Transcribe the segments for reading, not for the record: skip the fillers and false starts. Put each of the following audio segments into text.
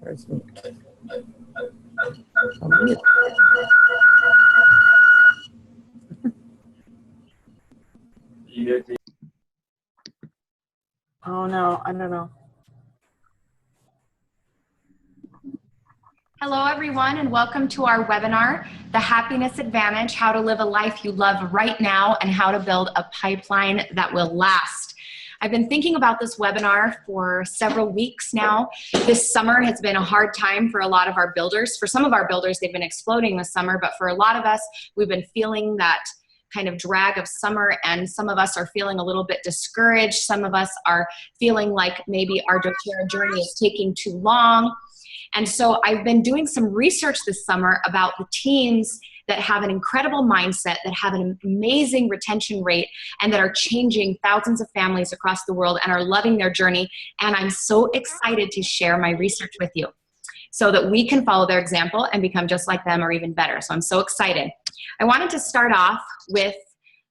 Where's me? Oh, mute. Oh no, I don't know. Hello everyone, and welcome to our webinar, The Happiness Advantage, How to Live a Life You Love Right Now and How to Build a Pipeline That Will Last. I've been thinking about this webinar for several weeks now. This summer has been a hard time for a lot of our builders. For some of our builders, they've been exploding this summer, but for a lot of us, we've been feeling that kind of drag of summer, and some of us are feeling a little bit discouraged. Some of us are feeling like maybe our doTERRA journey is taking too long. And so I've been doing some research this summer about the teams that have an incredible mindset, that have an amazing retention rate, and that are changing thousands of families across the world and are loving their journey. And I'm so excited to share my research with you so that we can follow their example and become just like them or even better. So I'm so excited. I wanted to start off with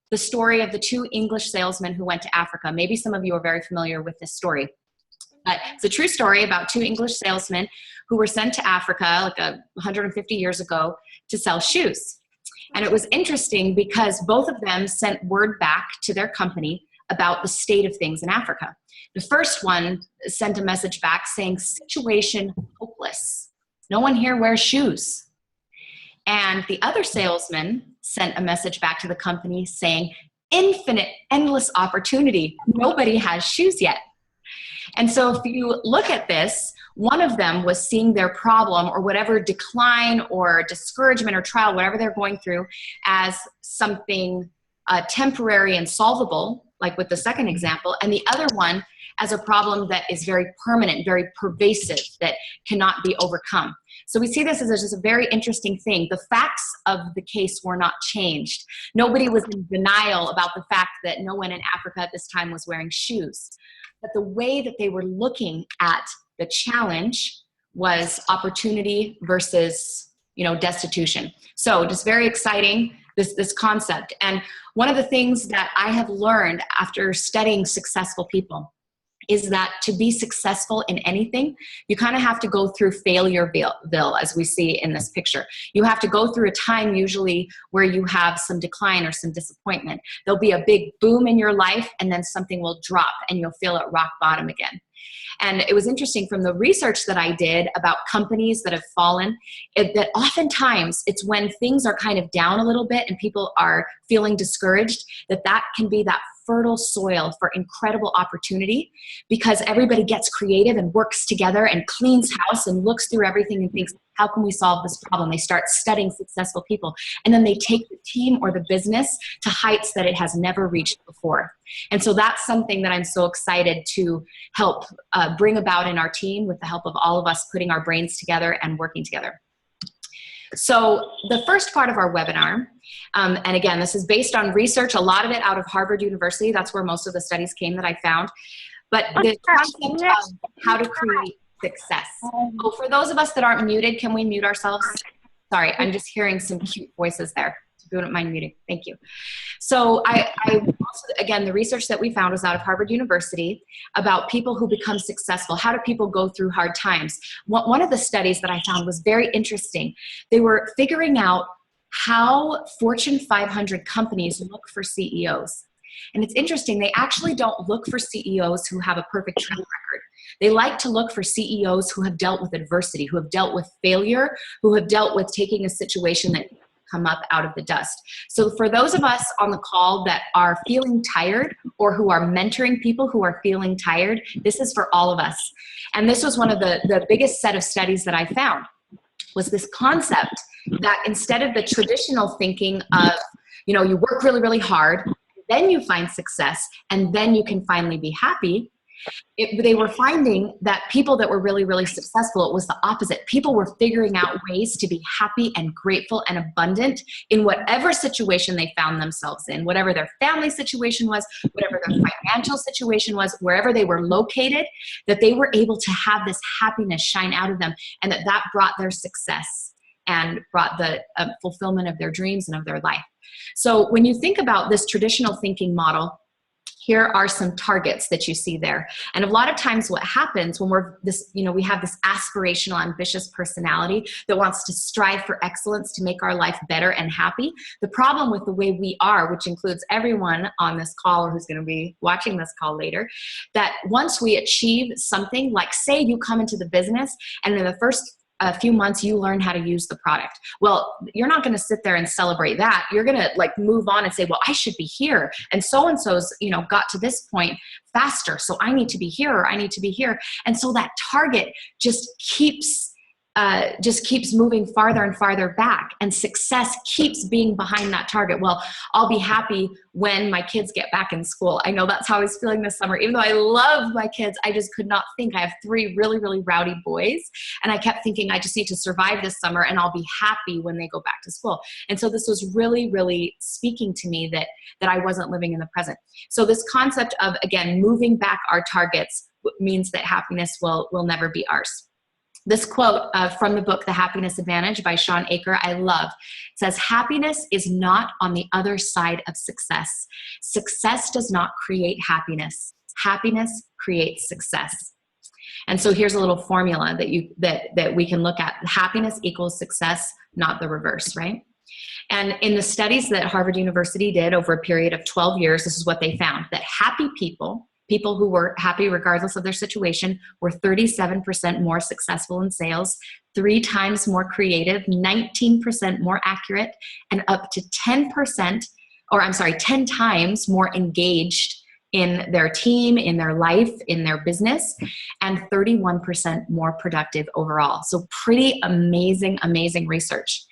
the story of the two English salesmen who went to Africa. Maybe some of you are very familiar with this story. But it's a true story about two English salesmen who were sent to Africa like 150 years ago to sell shoes. And it was interesting because both of them sent word back to their company about the state of things in Africa. The first one sent a message back saying, "Situation hopeless. No one here wears shoes." And the other salesman sent a message back to the company saying, "Infinite, endless opportunity. Nobody has shoes yet." And so if you look at this, one of them was seeing their problem or whatever decline or discouragement or trial, whatever they're going through, as something temporary and solvable, like with the second example, and the other one as a problem that is very permanent, very pervasive, that cannot be overcome. So we see this as just a very interesting thing. The facts of the case were not changed. Nobody was in denial about the fact that no one in Africa at this time was wearing shoes. But the way that they were looking at the challenge was opportunity versus, destitution. So just very exciting, this concept. And one of the things that I have learned after studying successful people is that to be successful in anything, you kind of have to go through Failureville, as we see in this picture. You have to go through a time usually where you have some decline or some disappointment. There'll be a big boom in your life, and then something will drop and you'll feel at rock bottom again. And it was interesting from the research that I did about companies that have fallen, that oftentimes it's when things are kind of down a little bit and people are feeling discouraged, that can be that fertile soil for incredible opportunity, because everybody gets creative and works together and cleans house and looks through everything and thinks, how can we solve this problem? They start studying successful people, and then they take the team or the business to heights that it has never reached before. And so that's something that I'm so excited to help bring about in our team with the help of all of us putting our brains together and working together. So the first part of our webinar, and again, this is based on research, a lot of it out of Harvard University. That's where most of the studies came that I found. But the concept of how to create success. Oh, for those of us that aren't muted, can we mute ourselves? Sorry, I'm just hearing some cute voices there. If you wouldn't mind muting, thank you. So I also, again, the research that we found was out of Harvard University about people who become successful. How do people go through hard times? One of the studies that I found was very interesting. They were figuring out how Fortune 500 companies look for CEOs. And it's interesting, they actually don't look for CEOs who have a perfect track record. They like to look for CEOs who have dealt with adversity, who have dealt with failure, who have dealt with taking a situation that come up out of the dust. So for those of us on the call that are feeling tired, or who are mentoring people who are feeling tired, this is for all of us. And this was one of the biggest set of studies that I found, was this concept that instead of the traditional thinking of, you work really, really hard, then you find success, and then you can finally be happy, they were finding that people that were really, really successful, it was the opposite. People were figuring out ways to be happy and grateful and abundant in whatever situation they found themselves in, whatever their family situation was, whatever their financial situation was, wherever they were located, that they were able to have this happiness shine out of them, and that brought their success and brought the fulfillment of their dreams and of their life. So when you think about this traditional thinking model, here are some targets that you see there. And a lot of times what happens when we're this, we have this aspirational, ambitious personality that wants to strive for excellence to make our life better and happy. The problem with the way we are, which includes everyone on this call or who's going to be watching this call later, that once we achieve something, like say you come into the business and in the first a few months you learn how to use the product. Well, you're not going to sit there and celebrate that. You're going to like move on and say, well, I should be here. And so-and-so's, got to this point faster. So I need to be here, or I need to be here. And so that target just keeps moving farther and farther back, and success keeps being behind that target. Well, I'll be happy when my kids get back in school. I know that's how I was feeling this summer. Even though I love my kids, I just could not think. I have 3 really, really rowdy boys, and I kept thinking I just need to survive this summer and I'll be happy when they go back to school. And so this was really, really speaking to me that I wasn't living in the present. So this concept of, again, moving back our targets means that happiness will never be ours. This quote from the book, The Happiness Advantage by Sean Aker, I love. It says, happiness is not on the other side of success. Success does not create happiness. Happiness creates success. And so here's a little formula that we can look at. Happiness equals success, not the reverse, right? And in the studies that Harvard University did over a period of 12 years, this is what they found, that happy people who were happy regardless of their situation, were 37% more successful in sales, 3 times more creative, 19% more accurate, and up to 10 times more engaged in their team, in their life, in their business, and 31% more productive overall. So pretty amazing, amazing research.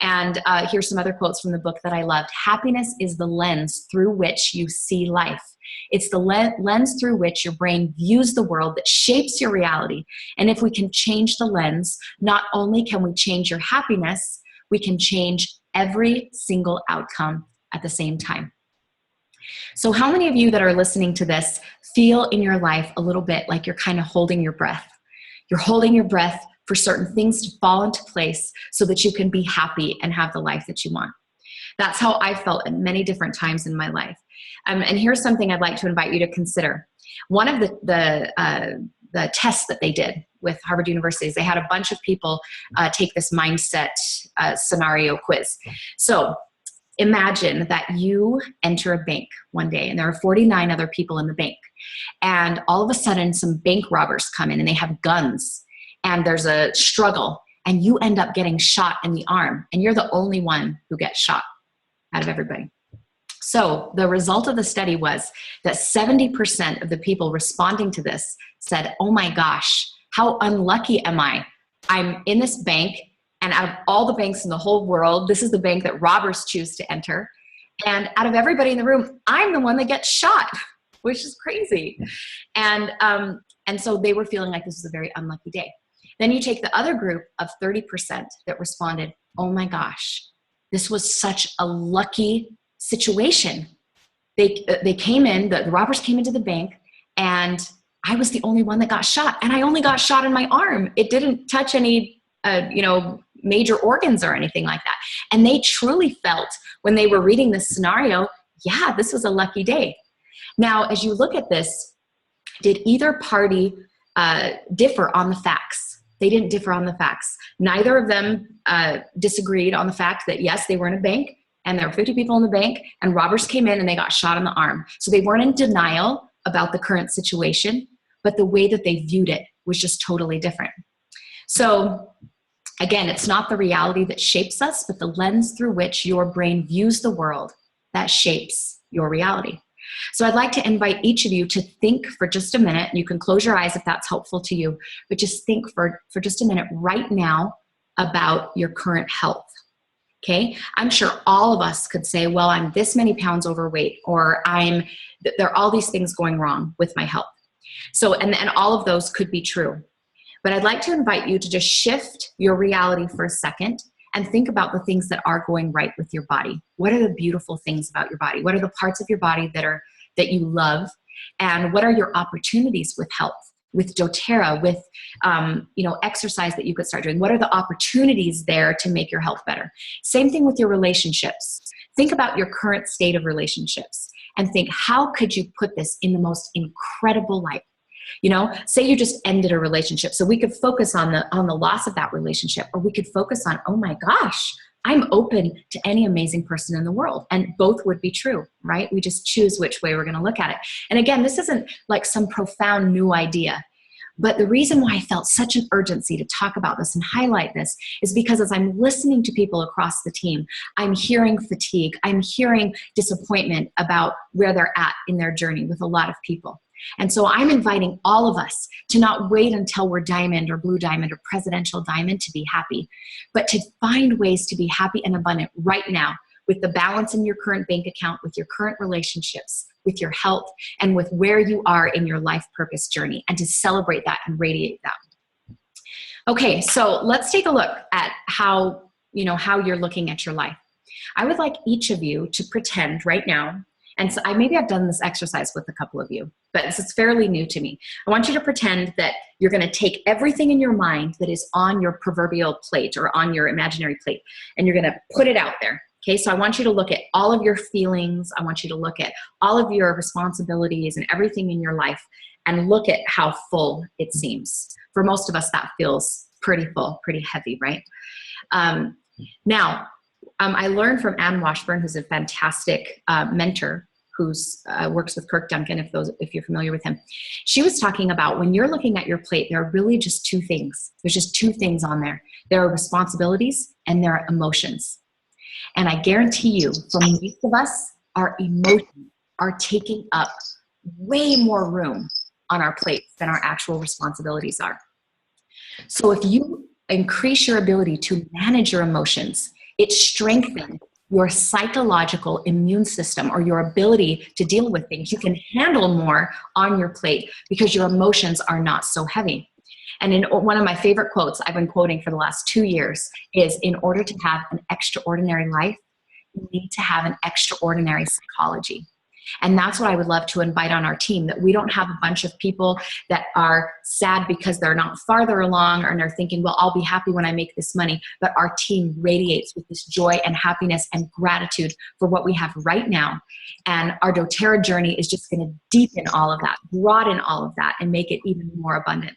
And here's some other quotes from the book that I loved. Happiness is the lens through which you see life. It's the lens through which your brain views the world that shapes your reality. And if we can change the lens, not only can we change your happiness, we can change every single outcome at the same time. So how many of you that are listening to this feel in your life a little bit like you're kind of holding your breath? You're holding your breath for certain things to fall into place so that you can be happy and have the life that you want. That's how I felt at many different times in my life. And here's something I'd like to invite you to consider. One of the tests that they did with Harvard University is they had a bunch of people take this mindset scenario quiz. So imagine that you enter a bank one day and there are 49 other people in the bank. And all of a sudden some bank robbers come in and they have guns and there's a struggle and you end up getting shot in the arm and you're the only one who gets shot out of everybody. So the result of the study was that 70% of the people responding to this said, oh my gosh, how unlucky am I? I'm in this bank, and out of all the banks in the whole world, this is the bank that robbers choose to enter. And out of everybody in the room, I'm the one that gets shot, which is crazy. And so they were feeling like this was a very unlucky day. Then you take the other group of 30% that responded, oh my gosh, this was such a lucky situation. They came in, the robbers came into the bank, and I was the only one that got shot. And I only got shot in my arm. It didn't touch any, major organs or anything like that. And they truly felt when they were reading this scenario, yeah, this was a lucky day. Now, as you look at this, did either party differ on the facts? They didn't differ on the facts. Neither of them disagreed on the fact that, yes, they were in a bank and there were 50 people in the bank and robbers came in and they got shot in the arm. So they weren't in denial about the current situation, but the way that they viewed it was just totally different. So again, it's not the reality that shapes us, but the lens through which your brain views the world that shapes your reality. So I'd like to invite each of you to think for just a minute. You can close your eyes if that's helpful to you, but just think for just a minute right now about your current health. Okay? I'm sure all of us could say, well, I'm this many pounds overweight, or there are all these things going wrong with my health. So, and all of those could be true. But I'd like to invite you to just shift your reality for a second and think about the things that are going right with your body. What are the beautiful things about your body? What are the parts of your body that you love? And what are your opportunities with health, with doTERRA, with exercise that you could start doing? What are the opportunities there to make your health better? Same thing with your relationships. Think about your current state of relationships and think, how could you put this in the most incredible light? You know, say you just ended a relationship. So we could focus on the loss of that relationship, or we could focus on, oh my gosh, I'm open to any amazing person in the world. And both would be true, right? We just choose which way we're going to look at it. And again, this isn't like some profound new idea. But the reason why I felt such an urgency to talk about this and highlight this is because as I'm listening to people across the team, I'm hearing fatigue, I'm hearing disappointment about where they're at in their journey with a lot of people. And so I'm inviting all of us to not wait until we're diamond or blue diamond or presidential diamond to be happy, but to find ways to be happy and abundant right now with the balance in your current bank account, with your current relationships, with your health, and with where you are in your life purpose journey, and to celebrate that and radiate that. Okay, so let's take a look at how you're looking at your life. I would like each of you to pretend right now, and so maybe I've done this exercise with a couple of you, but this is fairly new to me. I want you to pretend that you're going to take everything in your mind that is on your proverbial plate or on your imaginary plate, and you're going to put it out there. Okay, so I want you to look at all of your feelings. I want you to look at all of your responsibilities and everything in your life, and look at how full it seems. For most of us, that feels pretty full, pretty heavy, right? Now, I learned from Ann Washburn, who's a fantastic mentor who works with Kirk Duncan, if you're familiar with him. She was talking about when you're looking at your plate, there are really just two things. There's just two things on there. There are responsibilities and there are emotions. And I guarantee you, for most of us, our emotions are taking up way more room on our plates than our actual responsibilities are. So if you increase your ability to manage your emotions, it strengthens your psychological immune system, or your ability to deal with things. You can handle more on your plate because your emotions are not so heavy. And in one of my favorite quotes I've been quoting for the last 2 years is, in order to have an extraordinary life, you need to have an extraordinary psychology. And that's what I would love to invite on our team, that we don't have a bunch of people that are sad because they're not farther along, or they're thinking, well, I'll be happy when I make this money. But our team radiates with this joy and happiness and gratitude for what we have right now. And our doTERRA journey is just going to deepen all of that, broaden all of that, and make it even more abundant.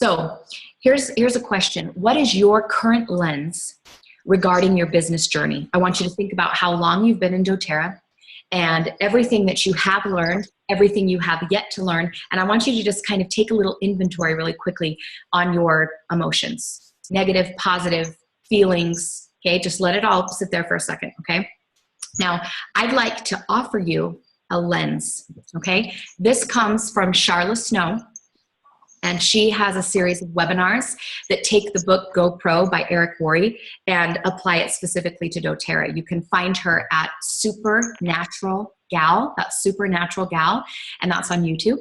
So here's a question. What is your current lens regarding your business journey? I want you to think about how long you've been in doTERRA and everything that you have learned, everything you have yet to learn. And I want you to just kind of take a little inventory really quickly on your emotions, negative, positive feelings. Okay, just let it all sit there for a second. Okay. Now, I'd like to offer you a lens. Okay. This comes from Charla Snow. And she has a series of webinars that take the book Go Pro by Eric Worre and apply it specifically to doTERRA. You can find her at Supernatural Gal, that's Supernatural Gal, and that's on YouTube.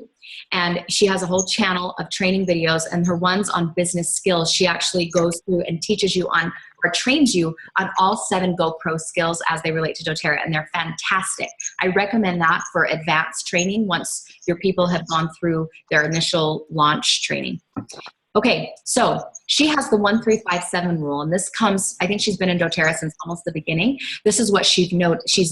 And she has a whole channel of training videos, and her ones on business skills, she actually goes through and teaches you on, or trains you on, all 7 Go Pro skills as they relate to doTERRA, and they're fantastic. I recommend that for advanced training once your people have gone through their initial launch training. Okay, so she has the 1357 rule, and this comes, I think she's been in doTERRA since almost the beginning. This is what she's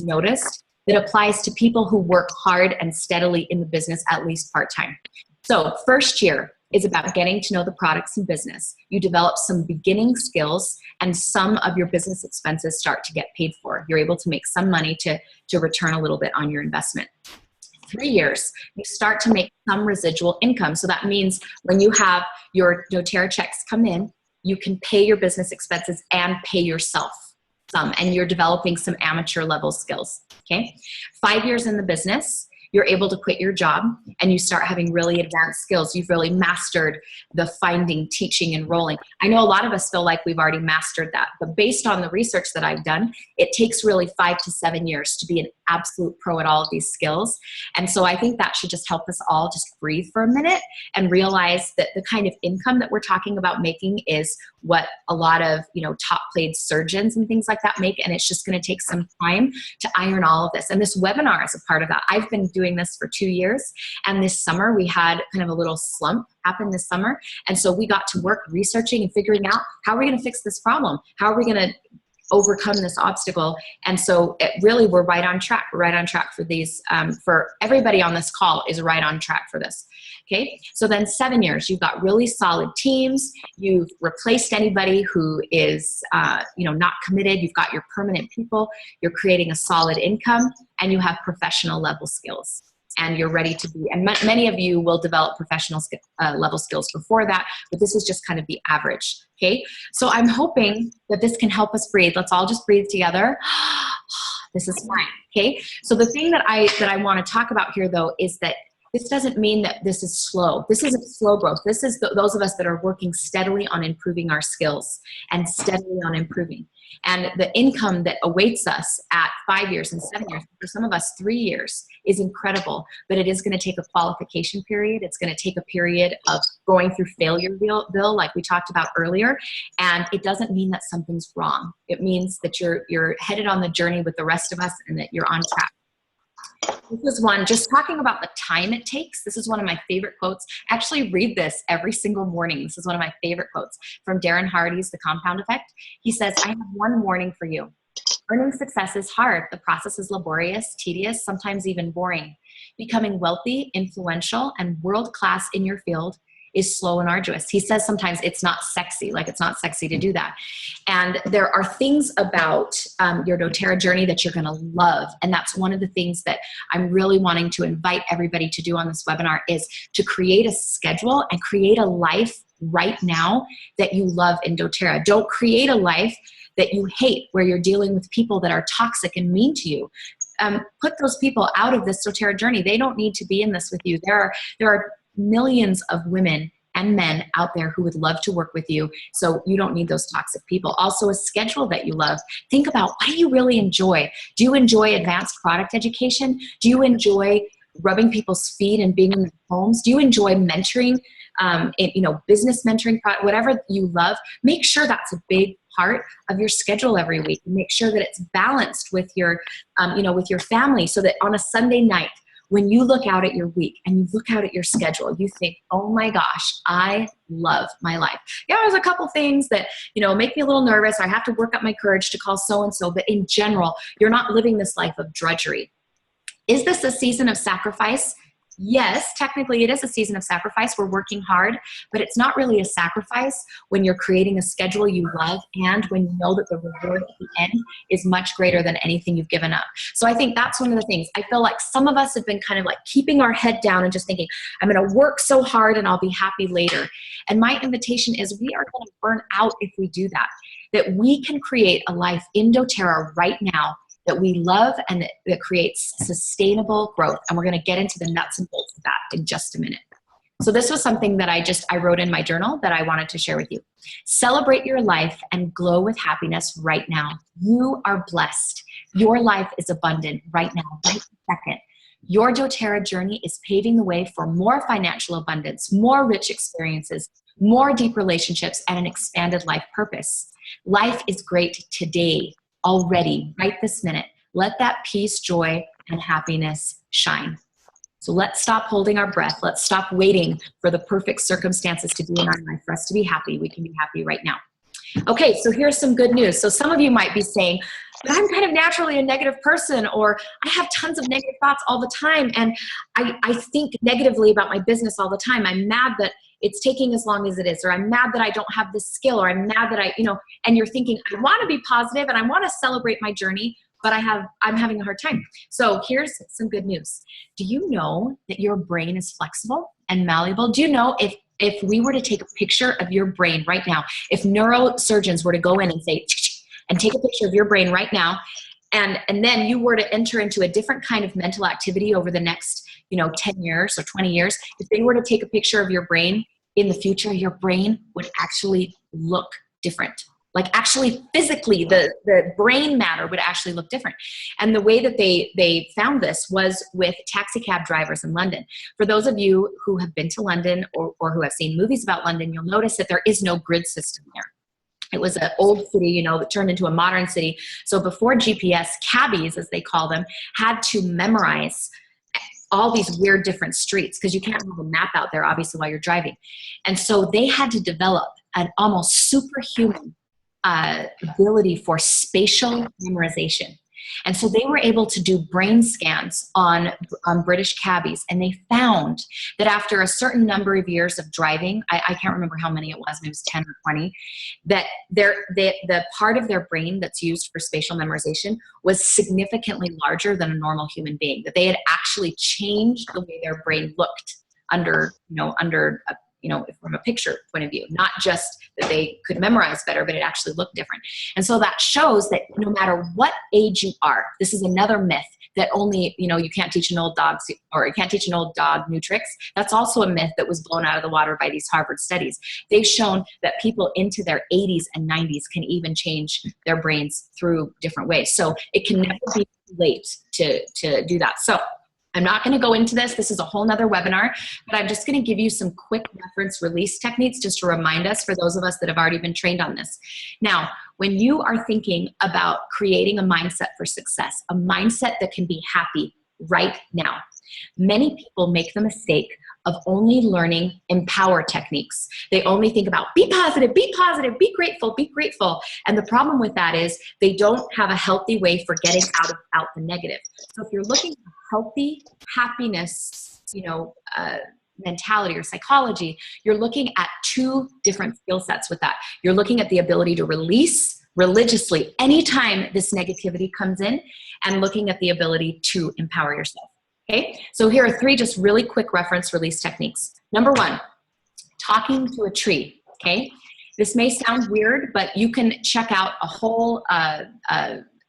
noticed that applies to people who work hard and steadily in the business, at least part-time. So first year is about getting to know the products and business. You develop some beginning skills, and some of your business expenses start to get paid for. You're able to make some money to return a little bit on your investment. 3 years, you start to make some residual income. So that means when you have your doTERRA checks come in, you can pay your business expenses and pay yourself some, and you're developing some amateur level skills. Okay, 5 years in the business, you're able to quit your job and you start having really advanced skills. You've really mastered the finding, teaching, enrolling. I know a lot of us feel like we've already mastered that, but based on the research that I've done, it takes really 5 to 7 years to be an absolute pro at all of these skills. And so I think that should just help us all just breathe for a minute and realize that the kind of income that we're talking about making is what a lot of, top paid surgeons and things like that make. And it's just going to take some time to iron all of this. And this webinar is a part of that. I've been doing this for 2 years. And this summer we had kind of a little slump happen this summer. And so we got to work researching and figuring out how are we going to fix this problem? How are we going to overcome this obstacle. And so really, we're right on track. We're right on track for these, for everybody on this call is right on track for this. Okay. So then 7 years, you've got really solid teams. You've replaced anybody who is, not committed. You've got your permanent people. You're creating a solid income, and you have professional level skills. And you're ready to be, and many of you will develop professional level skills before that, but this is just kind of the average, okay? So I'm hoping that this can help us breathe. Let's all just breathe together. This is fine, okay? So the thing that I want to talk about here, though, is that this doesn't mean that this is slow. This isn't slow growth. This is those of us that are working steadily on improving our skills and steadily on improving. And the income that awaits us at 5 years and 7 years, for some of us 3 years, is incredible. But it is going to take a qualification period. It's going to take a period of going through failure bill, like we talked about earlier. And it doesn't mean that something's wrong. It means that you're headed on the journey with the rest of us and that you're on track. This is one, just talking about the time it takes. This is one of my favorite quotes. Actually read this every single morning. This is one of my favorite quotes from Darren Hardy's The Compound Effect. He says, I have one warning for you. Earning success is hard. The process is laborious, tedious, sometimes even boring. Becoming wealthy, influential, and world-class in your field is slow and arduous. He says sometimes it's not sexy, like it's not sexy to do that. And there are things about your doTERRA journey that you're gonna love. And that's one of the things that I'm really wanting to invite everybody to do on this webinar, is to create a schedule and create a life right now that you love in doTERRA. Don't create a life that you hate, where you're dealing with people that are toxic and mean to you. Put those people out of this doTERRA journey. They don't need to be in this with you. There are millions of women and men out there who would love to work with you, so you don't need those toxic people. Also, a schedule that you love. Think about, what do you really enjoy? Do you enjoy advanced product education? Do you enjoy rubbing people's feet and being in their homes? Do you enjoy mentoring, business mentoring, whatever you love? Make sure that's a big part of your schedule every week. Make sure that it's balanced with your, with your family, so that on a Sunday night, when you look out at your week and you look out at your schedule, you think, oh my gosh, I love my life. Yeah, there's a couple things that, make me a little nervous. I have to work up my courage to call so-and-so, but in general, you're not living this life of drudgery. Is this a season of sacrifice? Yes, technically it is a season of sacrifice. We're working hard, but it's not really a sacrifice when you're creating a schedule you love, and when you know that the reward at the end is much greater than anything you've given up. So I think that's one of the things. I feel like some of us have been kind of like keeping our head down and just thinking, I'm going to work so hard and I'll be happy later. And my invitation is, we are going to burn out if we do that. That we can create a life in doTERRA right now that we love, and that creates sustainable growth. And we're going to get into the nuts and bolts of that in just a minute. So this was something that I wrote in my journal that I wanted to share with you. Celebrate your life and glow with happiness right now. You are blessed. Your life is abundant right now, right this second. Your doTERRA journey is paving the way for more financial abundance, more rich experiences, more deep relationships, and an expanded life purpose. Life is great today. Already, right this minute. Let that peace, joy, and happiness shine. So let's stop holding our breath. Let's stop waiting for the perfect circumstances to be in our life for us to be happy. We can be happy right now. Okay, so here's some good news. So some of you might be saying, but I'm kind of naturally a negative person, or I have tons of negative thoughts all the time, and I think negatively about my business all the time. I'm mad that it's taking as long as it is, or I'm mad that I don't have this skill, or I'm mad that and you're thinking, I want to be positive and I want to celebrate my journey, but I'm having a hard time. So here's some good news. Do you know that your brain is flexible and malleable? Do you know if we were to take a picture of your brain right now, if neurosurgeons were to go in and say, and take a picture of your brain right now, and then you were to enter into a different kind of mental activity over the next 10 years or 20 years, if they were to take a picture of your brain in the future, your brain would actually look different. Like actually physically, the brain matter would actually look different. And the way that they found this was with taxi cab drivers in London. For those of you who have been to London or who have seen movies about London, you'll notice that there is no grid system there. It was an old city, that turned into a modern city. So before GPS, cabbies, as they call them, had to memorize all these weird different streets, because you can't have a map out there, obviously, while you're driving. And so they had to develop an almost superhuman ability for spatial memorization. And so they were able to do brain scans on British cabbies, and they found that after a certain number of years of driving, I can't remember how many it was, maybe it was 10 or 20, that the part of their brain that's used for spatial memorization was significantly larger than a normal human being, that they had actually changed the way their brain looked under from a picture point of view, not just that they could memorize better, but it actually looked different. And so that shows that no matter what age you are, this is another myth that only, you can't teach an old dog, or you can't teach an old dog new tricks. That's also a myth that was blown out of the water by these Harvard studies. They've shown that people into their 80s and 90s can even change their brains through different ways. So it can never be too late to do that. So I'm not going to go into this. This is a whole nother webinar, but I'm just going to give you some quick reference release techniques just to remind us, for those of us that have already been trained on this. Now, when you are thinking about creating a mindset for success, a mindset that can be happy right now, many people make the mistake of only learning empower techniques. They only think about be positive, be grateful, be grateful. And the problem with that is they don't have a healthy way for getting out the negative. So if you're looking for healthy happiness, mentality or psychology, you're looking at two different skill sets with that. You're looking at the ability to release religiously anytime this negativity comes in, and looking at the ability to empower yourself. Okay, so here are three just really quick reference release techniques. Number one, talking to a tree. Okay, this may sound weird, but you can check out a whole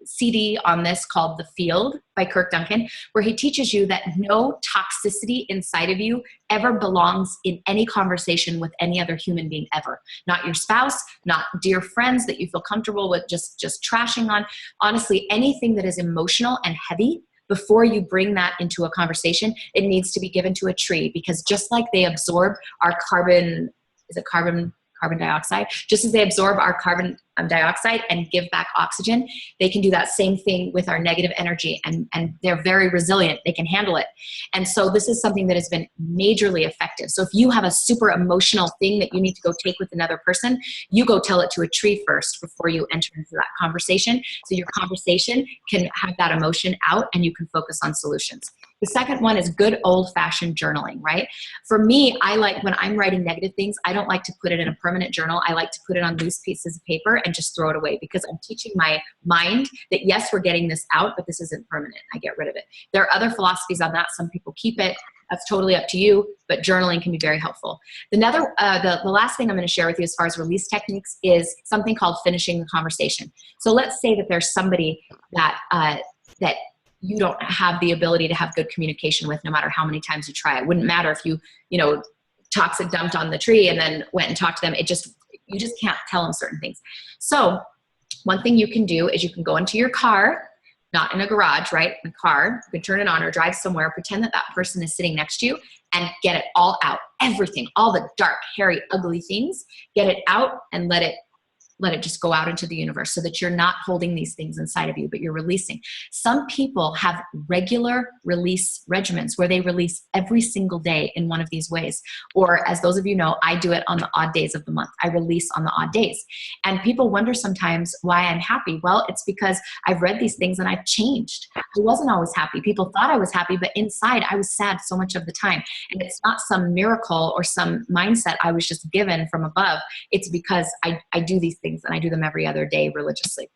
CD on this called The Field by Kirk Duncan, where he teaches you that no toxicity inside of you ever belongs in any conversation with any other human being ever. Not your spouse, not dear friends that you feel comfortable with just trashing on. Honestly, anything that is emotional and heavy, before you bring that into a conversation, it needs to be given to a tree, because just like they absorb our carbon dioxide, just as they absorb our carbon dioxide and give back oxygen, they can do that same thing with our negative energy, and they're very resilient. They can handle it. And so this is something that has been majorly effective. So if you have a super emotional thing that you need to go take with another person, you go tell it to a tree first before you enter into that conversation. So your conversation can have that emotion out and you can focus on solutions. The second one is good old-fashioned journaling, right? For me, I like, when I'm writing negative things, I don't like to put it in a permanent journal. I like to put it on loose pieces of paper and just throw it away, because I'm teaching my mind that yes, we're getting this out, but this isn't permanent. I get rid of it. There are other philosophies on that. Some people keep it. That's totally up to you, but journaling can be very helpful. The last thing I'm going to share with you as far as release techniques is something called finishing the conversation. So let's say that there's somebody that you don't have the ability to have good communication with, no matter how many times you try. It wouldn't matter if you toxic dumped on the tree and then went and talked to them. You just can't tell them certain things. So one thing you can do is you can go into your car, not in a garage, right? In a car, you can turn it on or drive somewhere, pretend that person is sitting next to you, and get it all out. Everything, all the dark, hairy, ugly things, get it out and let it just go out into the universe, so that you're not holding these things inside of you, but you're releasing. Some people have regular release regimens where they release every single day in one of these ways. Or, as those of you know, I do it on the odd days of the month. I release on the odd days. And people wonder sometimes why I'm happy. Well, it's because I've read these things and I've changed. I wasn't always happy. People thought I was happy, but inside I was sad so much of the time. And it's not some miracle or some mindset I was just given from above. It's because I do these things, and I do them every other day religiously.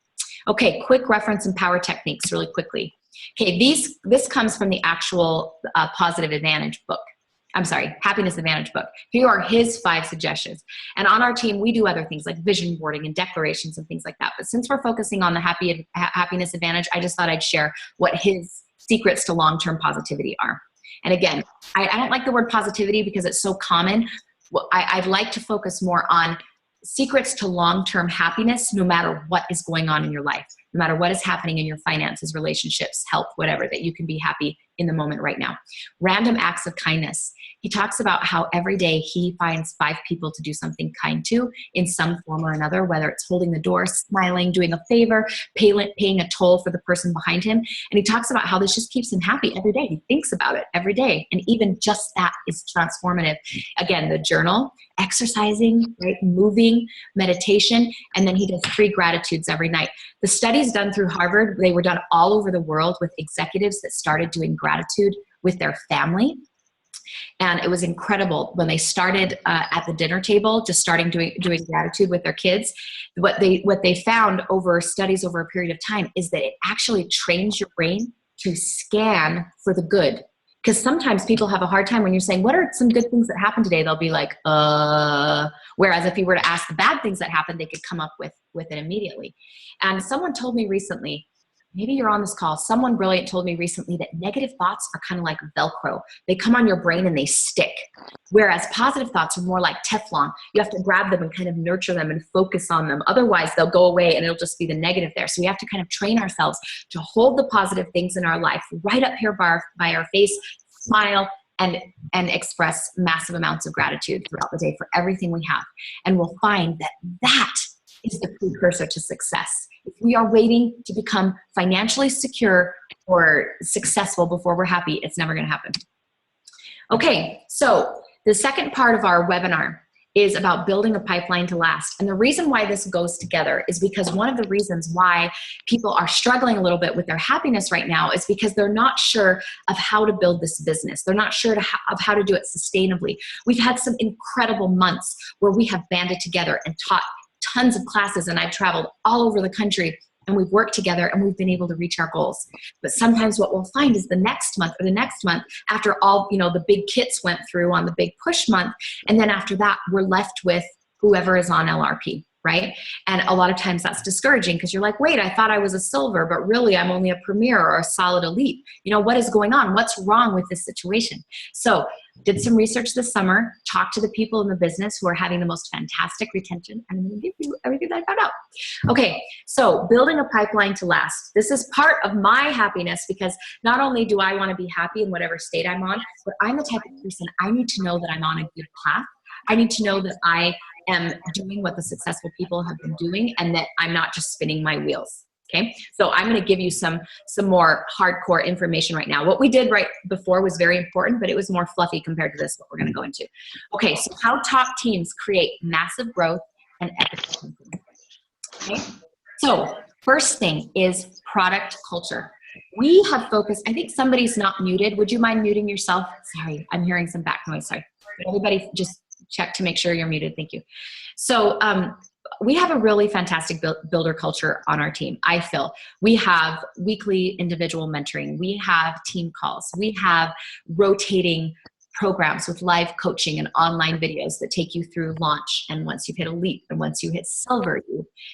Okay, quick reference and power techniques really quickly. Okay, this comes from the actual Positive Advantage book. I'm sorry, Happiness Advantage book. Here are his 5 suggestions. And on our team, we do other things like vision boarding and declarations and things like that. But since we're focusing on the Happiness Advantage, I just thought I'd share what his secrets to long-term positivity are. And again, I don't like the word positivity because it's so common. Well, I'd like to focus more on secrets to long-term happiness, no matter what is going on in your life, no matter what is happening in your finances, relationships, health, whatever, that you can be happy in the moment right now. Random acts of kindness. He talks about how every day he finds 5 people to do something kind to in some form or another, whether it's holding the door, smiling, doing a favor, paying a toll for the person behind him. And he talks about how this just keeps him happy every day. He thinks about it every day. And even just that is transformative. Again, the journal, exercising, right, moving, meditation, and then he does 3 gratitudes every night. The studies done through Harvard, they were done all over the world with executives that started doing gratitude with their family. And it was incredible when they started at the dinner table, just starting doing gratitude with their kids. What they found over studies over a period of time is that it actually trains your brain to scan for the good. Because sometimes people have a hard time when you're saying, what are some good things that happened today? They'll be like, whereas if you were to ask the bad things that happened, they could come up with it immediately. And someone told me recently, maybe you're on this call, someone brilliant told me recently that negative thoughts are kind of like Velcro. They come on your brain and they stick. Whereas positive thoughts are more like Teflon. You have to grab them and kind of nurture them and focus on them. Otherwise, they'll go away and it'll just be the negative there. So we have to kind of train ourselves to hold the positive things in our life right up here by our face, smile, and express massive amounts of gratitude throughout the day for everything we have. And we'll find that is the precursor to success. If we are waiting to become financially secure or successful before we're happy, it's never going to happen. Okay, so the second part of our webinar is about building a pipeline to last. And the reason why this goes together is because one of the reasons why people are struggling a little bit with their happiness right now is because they're not sure of how to build this business. They're not sure of how to do it sustainably. We've had some incredible months where we have banded together and taught tons of classes, and I've traveled all over the country, and we've worked together and we've been able to reach our goals. But sometimes what we'll find is the next month after all, the big kits went through on the big push month, and then after that, we're left with whoever is on LRP, right? And a lot of times that's discouraging because you're like, wait, I thought I was a silver, but really I'm only a premier or a solid elite. What is going on? What's wrong with this situation? So did some research this summer, talked to the people in the business who are having the most fantastic retention, and I'm going to give you everything that I found out. Okay, so building a pipeline to last. This is part of my happiness because not only do I want to be happy in whatever state I'm on, but I'm the type of person, I need to know that I'm on a good path. I need to know that I am doing what the successful people have been doing and that I'm not just spinning my wheels. Okay, so I'm going to give you some more hardcore information right now. What we did right before was very important, but it was more fluffy compared to this, what we're going to go into. Okay, so how top teams create massive growth and epic company. Okay, so first thing is product culture. We have focused, I think somebody's not muted. Would you mind muting yourself? Sorry, I'm hearing some back noise, sorry. Everybody just check to make sure you're muted, thank you. So, we have a really fantastic builder culture on our team, I feel. We have weekly individual mentoring. We have team calls. We have rotating programs with live coaching and online videos that take you through launch. And once you've hit elite and once you hit silver,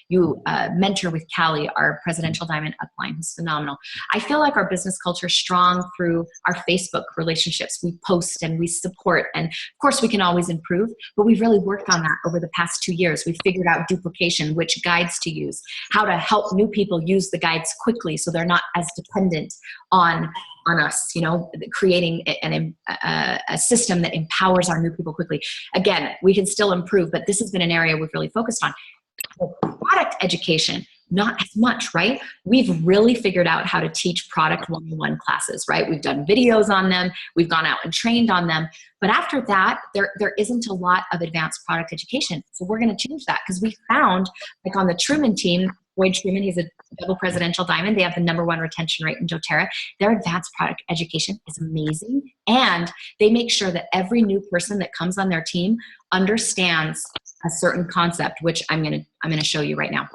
you mentor with Callie, our presidential diamond upline, who's phenomenal. I feel like our business culture is strong through our Facebook relationships. We post and we support. And of course, we can always improve, but we've really worked on that over the past 2 years. We've figured out duplication, which guides to use, how to help new people use the guides quickly so they're not as dependent on us, creating a system that empowers our new people quickly. Again, we can still improve, but this has been an area we've really focused on. Product education, not as much, right? We've really figured out how to teach product one-on-one classes, right? We've done videos on them. We've gone out and trained on them. But after that, there isn't a lot of advanced product education. So we're going to change that because we found, like on the Truman team, Boyd Truman, he's a double presidential diamond. They have the #1 retention rate in doTERRA. Their advanced product education is amazing. And they make sure that every new person that comes on their team understands a certain concept, which I'm going to show you right now.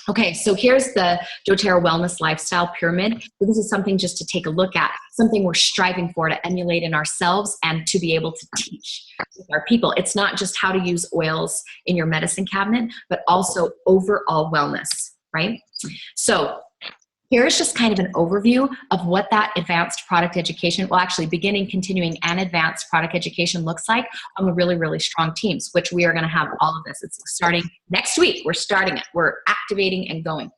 Okay, so here's the doTERRA Wellness Lifestyle Pyramid. So this is something just to take a look at, something we're striving for to emulate in ourselves and to be able to teach with our people. It's not just how to use oils in your medicine cabinet, but also overall wellness, right? So here's just kind of an overview of what that advanced product education, well actually beginning, continuing, and advanced product education looks like on the really, really strong teams, which we are going to have all of this. It's starting next week. We're starting it. We're activating and going.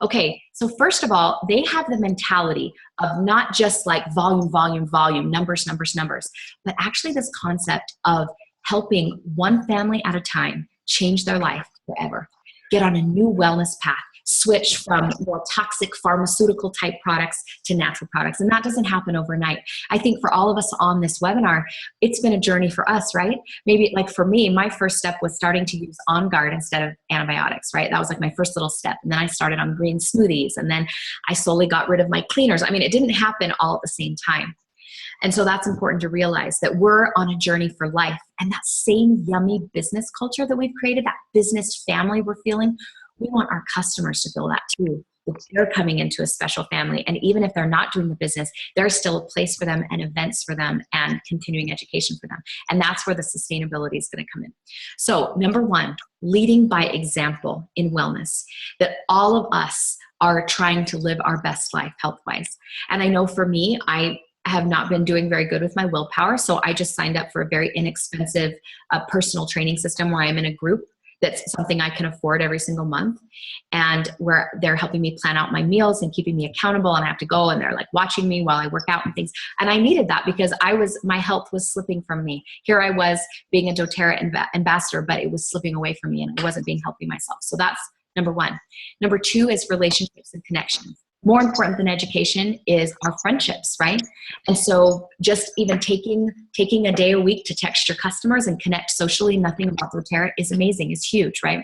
Okay, so first of all, they have the mentality of not just like volume, volume, volume, numbers, numbers, numbers, but actually this concept of helping one family at a time change their life forever, get on a new wellness path, switch from more toxic pharmaceutical type products to natural products. And that doesn't happen overnight. I think for all of us on this webinar, it's been a journey for us, right? Maybe like for me, my first step was starting to use On Guard instead of antibiotics, right? That was like my first little step. And then I started on green smoothies, and then I slowly got rid of my cleaners. I mean, it didn't happen all at the same time. And so that's important to realize that we're on a journey for life. And that same yummy business culture that we've created, that business family we're feeling, we want our customers to feel that too. That they're coming into a special family. And even if they're not doing the business, there's still a place for them and events for them and continuing education for them. And that's where the sustainability is going to come in. So number one, leading by example in wellness, that all of us are trying to live our best life health-wise. And I know for me, I have not been doing very good with my willpower. So I just signed up for a very inexpensive personal training system where I'm in a group. That's something I can afford every single month, and where they're helping me plan out my meals and keeping me accountable, and I have to go and they're like watching me while I work out and things. And I needed that because my health was slipping from me. Here I was being a doTERRA ambassador, but it was slipping away from me and I wasn't being healthy myself. So that's number one. Number two is relationships and connections. More important than education is our friendships, right? And so just even taking a day a week to text your customers and connect socially, nothing about doTERRA is amazing, is huge, right?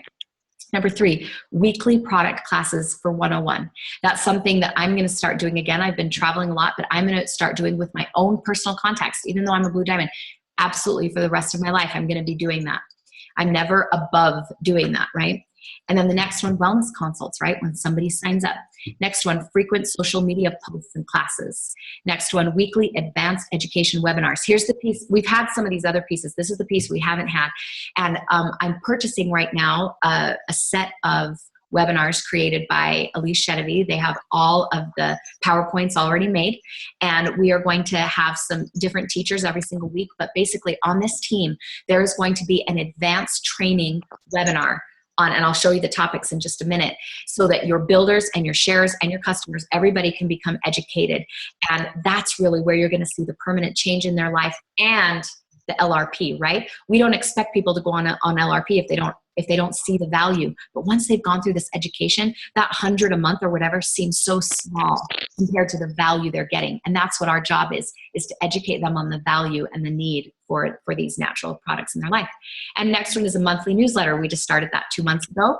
Number three, weekly product classes for 101. That's something that I'm going to start doing again. I've been traveling a lot, but I'm going to start doing with my own personal contacts, even though I'm a Blue Diamond. Absolutely, for the rest of my life, I'm going to be doing that. I'm never above doing that, right? And then the next one, wellness consults, right? When somebody signs up. Next one, frequent social media posts and classes. Next one, weekly advanced education webinars. Here's the piece. We've had some of these other pieces. This is the piece we haven't had. And I'm purchasing right now a set of webinars created by Elise Chedevi. They have all of the PowerPoints already made. And we are going to have some different teachers every single week. But basically on this team, there is going to be an advanced training webinar on, and I'll show you the topics in just a minute, so that your builders and your sharers and your customers, everybody can become educated. And that's really where you're going to see the permanent change in their life and the LRP, right? We don't expect people to go on LRP if they don't see the value. But once they've gone through this education, that 100 a month or whatever seems so small compared to the value they're getting. And that's what our job is to educate them on the value and the need for these natural products in their life. And next one is a monthly newsletter. We just started that 2 months ago.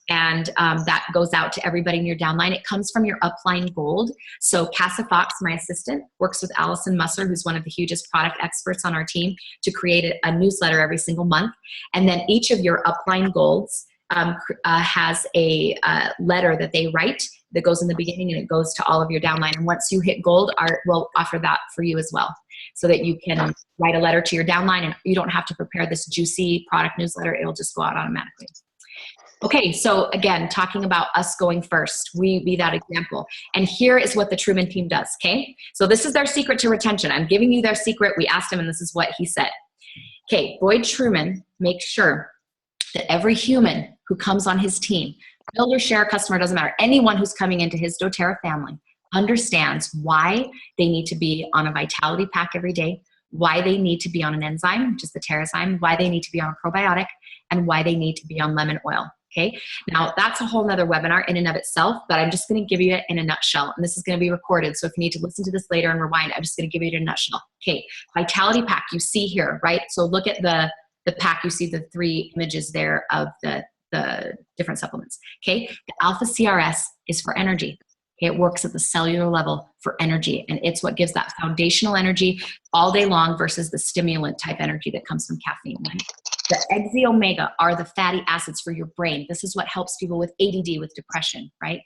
And that goes out to everybody in your downline. It comes from your upline gold. So Casa Fox, my assistant, works with Allison Musser, who's one of the hugest product experts on our team, to create a newsletter every single month. And then each of your upline golds has a letter that they write that goes in the beginning, and it goes to all of your downline. And once you hit gold, we'll offer that for you as well, so that you can write a letter to your downline and you don't have to prepare this juicy product newsletter. It'll just go out automatically. Okay, so again, talking about us going first, we be that example. And here is what the Truman team does, okay? So this is their secret to retention. I'm giving you their secret. We asked him, and this is what he said. Okay, Boyd Truman makes sure that every human who comes on his team, builder, share, customer, doesn't matter, anyone who's coming into his doTERRA family, understands why they need to be on a vitality pack every day, why they need to be on an enzyme, which is the Terrazyme, why they need to be on a probiotic, and why they need to be on lemon oil. Okay, now that's a whole nother webinar in and of itself, but I'm just going to give you it in a nutshell. And this is going to be recorded, so if you need to listen to this later and rewind, I'm just going to give you it in a nutshell. Okay, vitality pack you see here, right? So look at the pack. You see the 3 images there of the different supplements. Okay, the Alpha CRS is for energy. Okay, it works at the cellular level for energy, and it's what gives that foundational energy all day long versus the stimulant type energy that comes from caffeine. Right? The Egg Omega are the fatty acids for your brain. This is what helps people with ADD, with depression, right?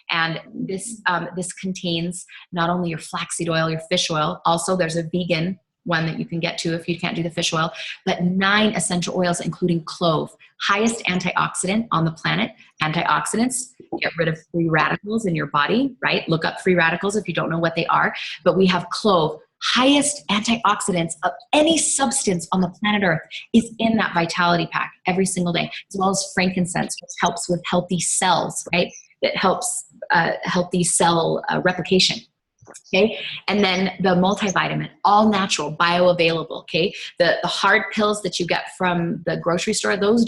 And this contains not only your flaxseed oil, your fish oil, also there's a vegan one that you can get to if you can't do the fish oil, but 9 essential oils, including clove, highest antioxidant on the planet. Antioxidants get rid of free radicals in your body, right? Look up free radicals if you don't know what they are. But we have clove, highest antioxidants of any substance on the planet Earth is in that vitality pack every single day, as well as frankincense, which helps with healthy cells, right? that helps healthy cell replication. Okay. And then the multivitamin, all natural, bioavailable. Okay. The hard pills that you get from the grocery store, those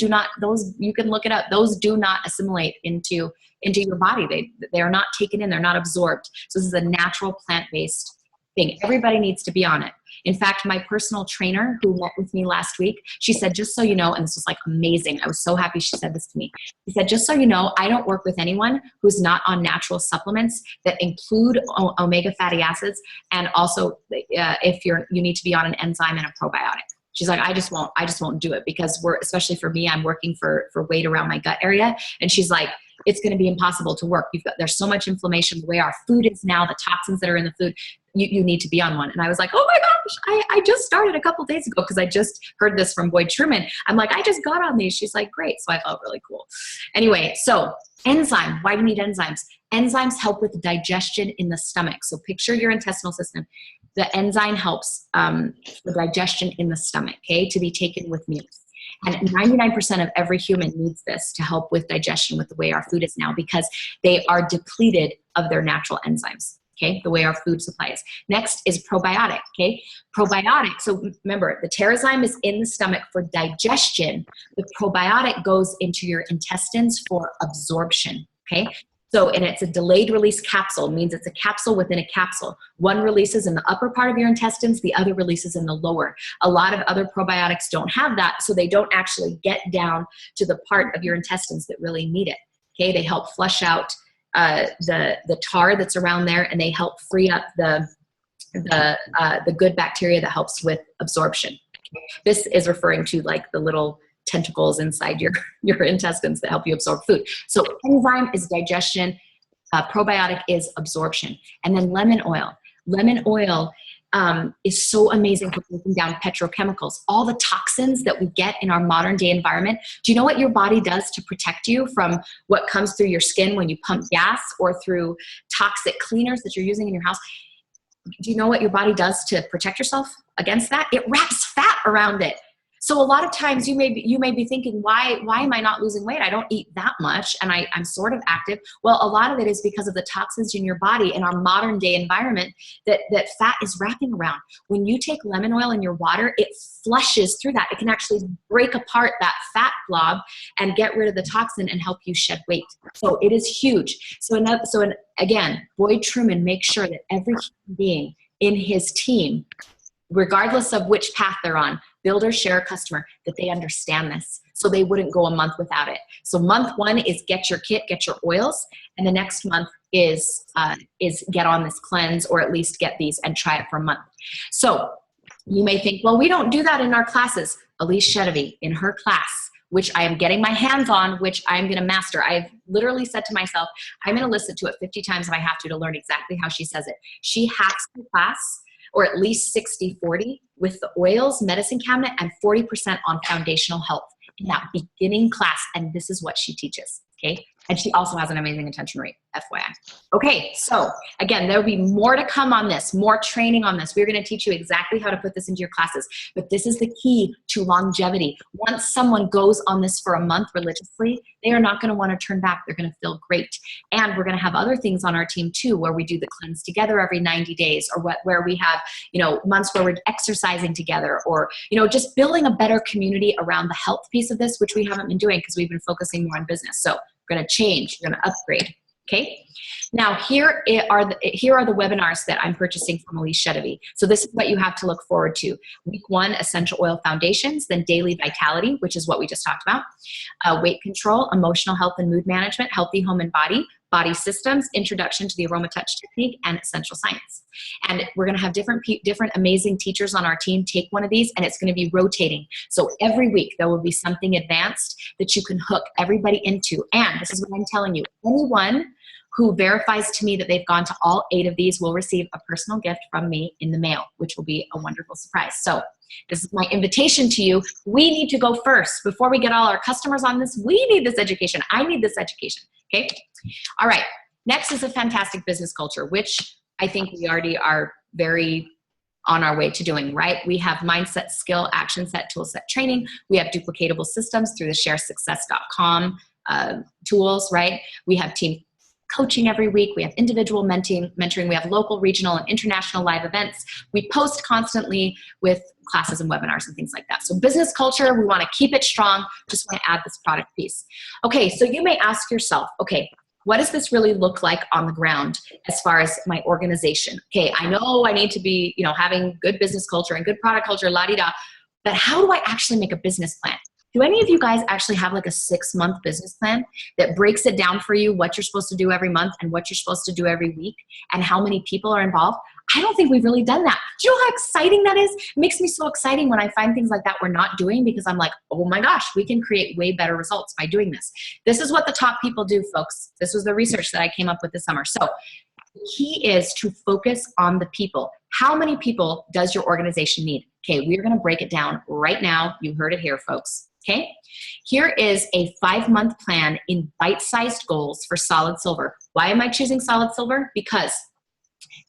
you can look it up. Those do not assimilate into your body. They are not taken in. They're not absorbed. So this is a natural plant-based thing. Everybody needs to be on it. In fact, my personal trainer who met with me last week, she said, just so you know, and this was like amazing. I was so happy she said this to me. She said, just so you know, I don't work with anyone who's not on natural supplements that include omega fatty acids. And also if you need to be on an enzyme and a probiotic. She's like, I just won't do it because especially for me, I'm working for weight around my gut area. And she's like, it's going to be impossible to work. There's so much inflammation, the way our food is now, the toxins that are in the food, you need to be on one. And I was like, oh my gosh, I just started a couple days ago because I just heard this from Boyd Truman. I'm like, I just got on these. She's like, great. So I felt really cool. Anyway, so enzyme, why do you need enzymes? Enzymes help with digestion in the stomach. So picture your intestinal system. The enzyme helps the digestion in the stomach, okay, to be taken with meals. And 99% of every human needs this to help with digestion with the way our food is now because they are depleted of their natural enzymes, okay, the way our food supply is. Next is probiotic, okay? Probiotic, so remember, the Terrazyme is in the stomach for digestion. The probiotic goes into your intestines for absorption, okay? So, and it's a delayed release capsule, means it's a capsule within a capsule. One releases in the upper part of your intestines, the other releases in the lower. A lot of other probiotics don't have that, so they don't actually get down to the part of your intestines that really need it. Okay, they help flush out the tar that's around there, and they help free up the good bacteria that helps with absorption. Okay? This is referring to like the little tentacles inside your intestines that help you absorb food. So enzyme is digestion, probiotic is absorption. And then lemon oil. Lemon oil is so amazing for breaking down petrochemicals. All the toxins that we get in our modern day environment. Do you know what your body does to protect you from what comes through your skin when you pump gas or through toxic cleaners that you're using in your house? Do you know what your body does to protect yourself against that? It wraps fat around it. So a lot of times you may be thinking, why am I not losing weight? I don't eat that much and I'm sort of active. Well, a lot of it is because of the toxins in your body in our modern day environment that fat is wrapping around. When you take lemon oil in your water, it flushes through that. It can actually break apart that fat blob and get rid of the toxin and help you shed weight. So it is huge. So again, Boyd Truman makes sure that every human being in his team, regardless of which path they're on, builder, share, customer, that they understand this so they wouldn't go a month without it. So month one is get your kit, get your oils, and the next month is get on this cleanse or at least get these and try it for a month. So you may think, well, we don't do that in our classes. Elise Chedevy, in her class, which I am getting my hands on, which I'm going to master. I've literally said to myself, I'm going to listen to it 50 times if I have to learn exactly how she says it. She hacks the class, or at least 60-40 with the oils, medicine cabinet, and 40% on foundational health in that beginning class. And this is what she teaches, okay? And she also has an amazing attention rate, FYI. Okay, so again, there'll be more to come on this, more training on this. We're gonna teach you exactly how to put this into your classes, but this is the key to longevity. Once someone goes on this for a month religiously, they are not gonna wanna turn back. They're gonna feel great. And we're gonna have other things on our team too, where we do the cleanse together every 90 days, or where we have, months where we're exercising together, or, just building a better community around the health piece of this, which we haven't been doing because we've been focusing more on business. So we're going to change, we're going to upgrade, okay? Now, here are the webinars that I'm purchasing from Elise Chedevy. So this is what you have to look forward to. Week 1, essential oil foundations, then daily vitality, which is what we just talked about, weight control, emotional health and mood management, healthy home and body systems, introduction to the aroma touch technique, and essential science. And we're going to have different amazing teachers on our team take one of these, and it's going to be rotating. So every week there will be something advanced that you can hook everybody into. And this is what I'm telling you, anyone who verifies to me that they've gone to all 8 of these will receive a personal gift from me in the mail, which will be a wonderful surprise. So this is my invitation to you. We need to go first. Before we get all our customers on this, we need this education. I need this education, okay? All right, next is a fantastic business culture, which I think we already are very on our way to doing, right? We have mindset, skill, action set, tool set training. We have duplicatable systems through the sharesuccess.com tools, right? We have team coaching every week. We have individual mentoring. We have local, regional, and international live events. We post constantly with classes and webinars and things like that. So business culture, we want to keep it strong. Just want to add this product piece. Okay, so you may ask yourself, okay, what does this really look like on the ground as far as my organization? Okay, I know I need to be, having good business culture and good product culture, la-di-da, but how do I actually make a business plan? Do any of you guys actually have like a 6-month business plan that breaks it down for you, what you're supposed to do every month and what you're supposed to do every week and how many people are involved? I don't think we've really done that. Do you know how exciting that is? It makes me so exciting when I find things like that we're not doing, because I'm like, oh my gosh, we can create way better results by doing this. This is what the top people do, folks. This was the research that I came up with this summer. So the key is to focus on the people. How many people does your organization need? Okay, we're going to break it down right now. You heard it here, folks. Okay, here is a 5-month plan in bite-sized goals for solid silver. Why am I choosing solid silver? Because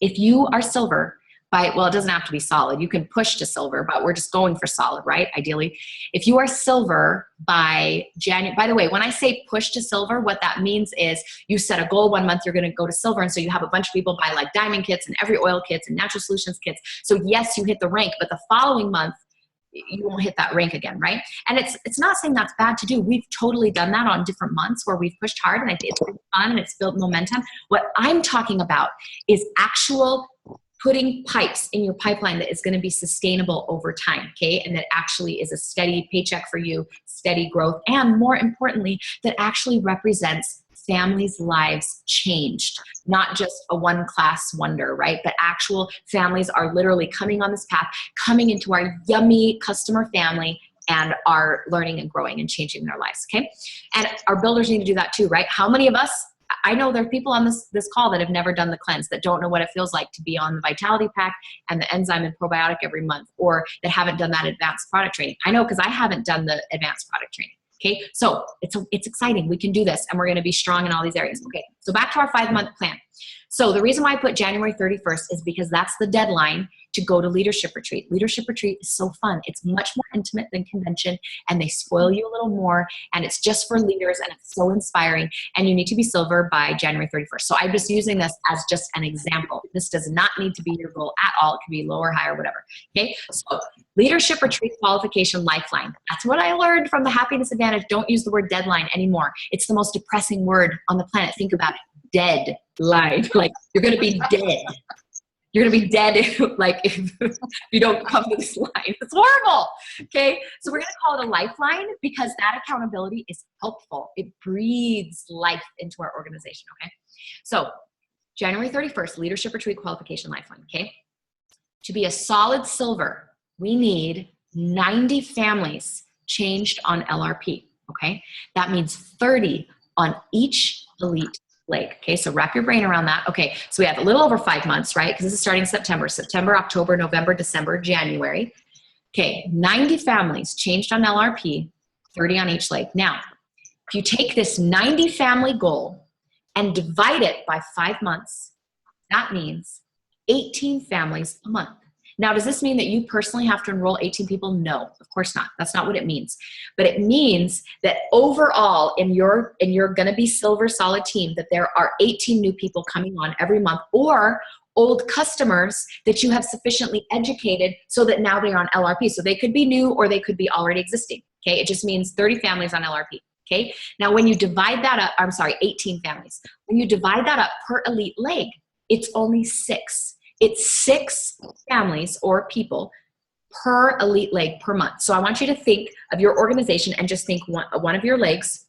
if you are silver well, it doesn't have to be solid. You can push to silver, but we're just going for solid, right? Ideally. If you are silver by January, by the way, when I say push to silver, what that means is you set a goal 1 month, you're going to go to silver. And so you have a bunch of people buy like diamond kits and every oil kits and natural solutions kits. So yes, you hit the rank, but the following month, you won't hit that rank again, right? And it's not saying that's bad to do. We've totally done that on different months where we've pushed hard, and I think it's been fun and it's built momentum. What I'm talking about is actual putting pipes in your pipeline that is going to be sustainable over time, okay? And that actually is a steady paycheck for you, steady growth, and more importantly, that actually represents families' lives changed, not just a one-class wonder, right? But actual families are literally coming on this path, coming into our yummy customer family, and are learning and growing and changing their lives, okay? And our builders need to do that too, right? How many of us, I know there are people on this call that have never done the cleanse, that don't know what it feels like to be on the Vitality Pack and the enzyme and probiotic every month, or that haven't done that advanced product training. I know because I haven't done the advanced product training. Okay, so it's exciting. We can do this, and we're going to be strong in all these areas. Okay, so back to our 5-month plan. So the reason why I put January 31st is because that's the deadline to go to leadership retreat. Leadership retreat is so fun. It's much more intimate than convention, and they spoil you a little more, and it's just for leaders, and it's so inspiring, and you need to be silver by January 31st. So I'm just using this as just an example. This does not need to be your goal at all. It can be low or high or whatever. Okay, so leadership retreat qualification lifeline. That's what I learned from the Happiness Advantage. Don't use the word deadline anymore. It's the most depressing word on the planet. Think about it. Deadline. Like, you're going to be dead. You're going to be dead if you don't come to this line. It's horrible. Okay. So we're going to call it a lifeline because that accountability is helpful. It breathes life into our organization. Okay. So January 31st, leadership retreat qualification lifeline. Okay. To be a solid silver, we need 90 families changed on LRP. Okay. That means 30 on each elite leg. Okay, so wrap your brain around that. Okay, so we have a little over 5 months, right? Because this is starting September, October, November, December, January. Okay, 90 families changed on LRP, 30 on each leg. Now, if you take this 90 family goal and divide it by 5 months, that means 18 families a month. Now, does this mean that you personally have to enroll 18 people? No, of course not. That's not what it means. But it means that overall in your gonna be silver solid team, that there are 18 new people coming on every month, or old customers that you have sufficiently educated so that now they're on LRP. So they could be new or they could be already existing. Okay, it just means 30 families on LRP. Okay, now when you divide that up, 18 families. When you divide that up per elite leg, it's only 6. It's 6 families or people per elite leg per month. So I want you to think of your organization and just think one of your legs,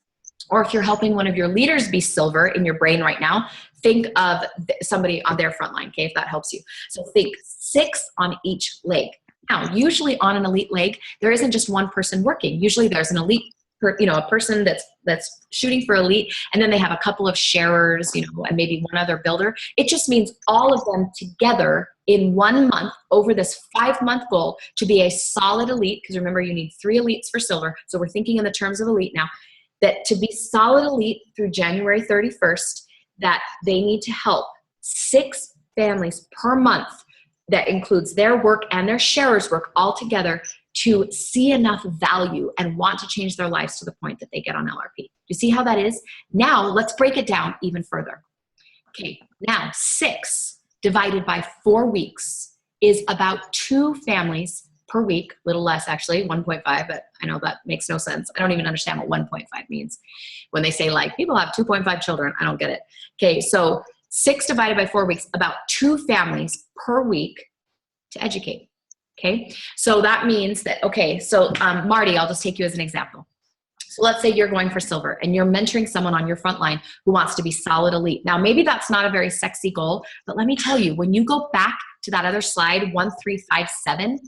or if you're helping one of your leaders be silver in your brain right now, think of somebody on their front line, okay, if that helps you. So think 6 on each leg. Now, usually on an elite leg, there isn't just one person working. Usually there's an elite, a person that's shooting for elite, and then they have a couple of sharers, and maybe one other builder. It just means all of them together in 1 month over this 5-month goal to be a solid elite, because remember, you need 3 elites for silver. So we're thinking in the terms of elite now, that to be solid elite through January 31st, that they need to help 6 families per month. That includes their work and their sharers' work all together to see enough value and want to change their lives to the point that they get on LRP. You see how that is? Now let's break it down even further. Okay, now 6 divided by 4 weeks is about 2 families per week, a little less actually, 1.5, but I know that makes no sense. I don't even understand what 1.5 means. When they say like people have 2.5 children, I don't get it. Okay, so 6 divided by 4 weeks, about 2 families per week to educate. Okay, so that means that, okay, so Marty, I'll just take you as an example. So let's say you're going for silver and you're mentoring someone on your front line who wants to be solid elite. Now, maybe that's not a very sexy goal, but let me tell you, when you go back to that other slide, 1357,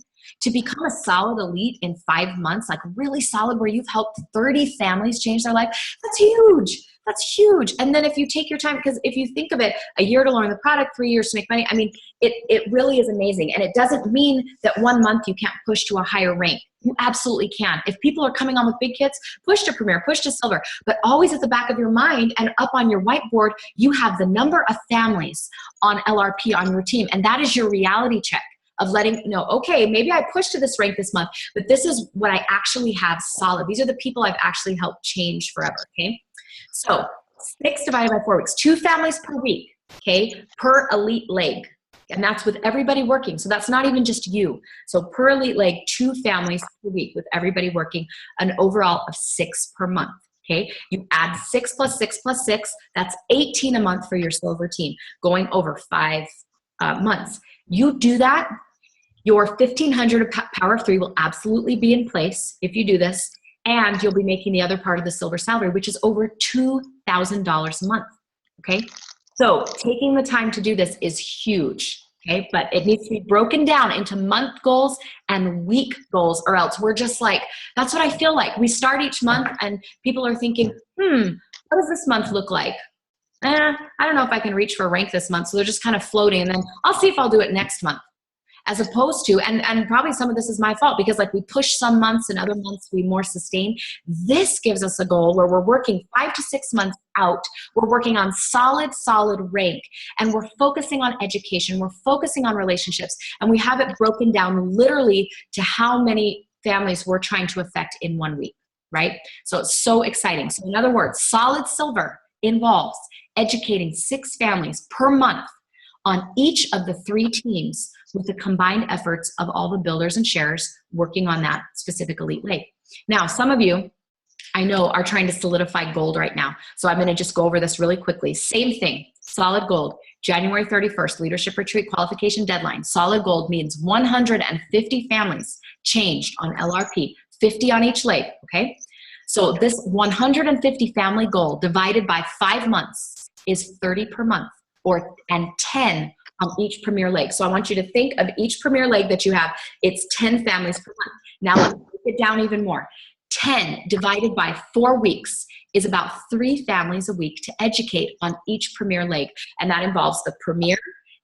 to become a solid elite in 5 months, like really solid, where you've helped 30 families change their life, that's huge. That's huge. And then if you take your time, because if you think of it, a year to learn the product, 3 years to make money, I mean, it really is amazing. And it doesn't mean that 1 month you can't push to a higher rank. You absolutely can. If people are coming on with big kits, push to premier, push to silver. But always at the back of your mind and up on your whiteboard, you have the number of families on LRP on your team. And that is your reality check of letting you know, okay, maybe I pushed to this rank this month, but this is what I actually have solid. These are the people I've actually helped change forever, okay? So 6 divided by 4 weeks, 2 families per week, okay, per elite leg. And that's with everybody working. So that's not even just you. So per elite leg, 2 families per week with everybody working, an overall of 6 per month. Okay, you add 6 plus 6 plus 6, that's 18 a month for your silver team, going over 5 months. You do that, your 1,500 of Power of 3 will absolutely be in place if you do this, and you'll be making the other part of the silver salary, which is over $2,000 a month, okay? So taking the time to do this is huge, okay? But it needs to be broken down into month goals and week goals, or else we're just like, that's what I feel like. We start each month and people are thinking, what does this month look like? I don't know if I can reach for a rank this month, so they're just kind of floating, and then I'll see if I'll do it next month. As opposed to, and probably some of this is my fault, because like we push some months and other months we more sustain. This gives us a goal where we're working 5 to 6 months out. We're working on solid rank, and we're focusing on education. We're focusing on relationships, and we have it broken down literally to how many families we're trying to affect in 1 week, right? So it's so exciting. So in other words, solid silver involves educating 6 families per month on each of the 3 teams with the combined efforts of all the builders and sharers working on that specific elite leg. Now, some of you, I know, are trying to solidify gold right now. So I'm gonna just go over this really quickly. Same thing, solid gold, January 31st, leadership retreat qualification deadline. Solid gold means 150 families changed on LRP, 50 on each leg, okay? So this 150 family goal divided by 5 months is 30 per month, and 10 on each premier leg. So I want you to think of each premier leg that you have, it's 10 families per month. Now let's break it down even more. 10 divided by 4 weeks is about 3 families a week to educate on each premier leg. And that involves the premier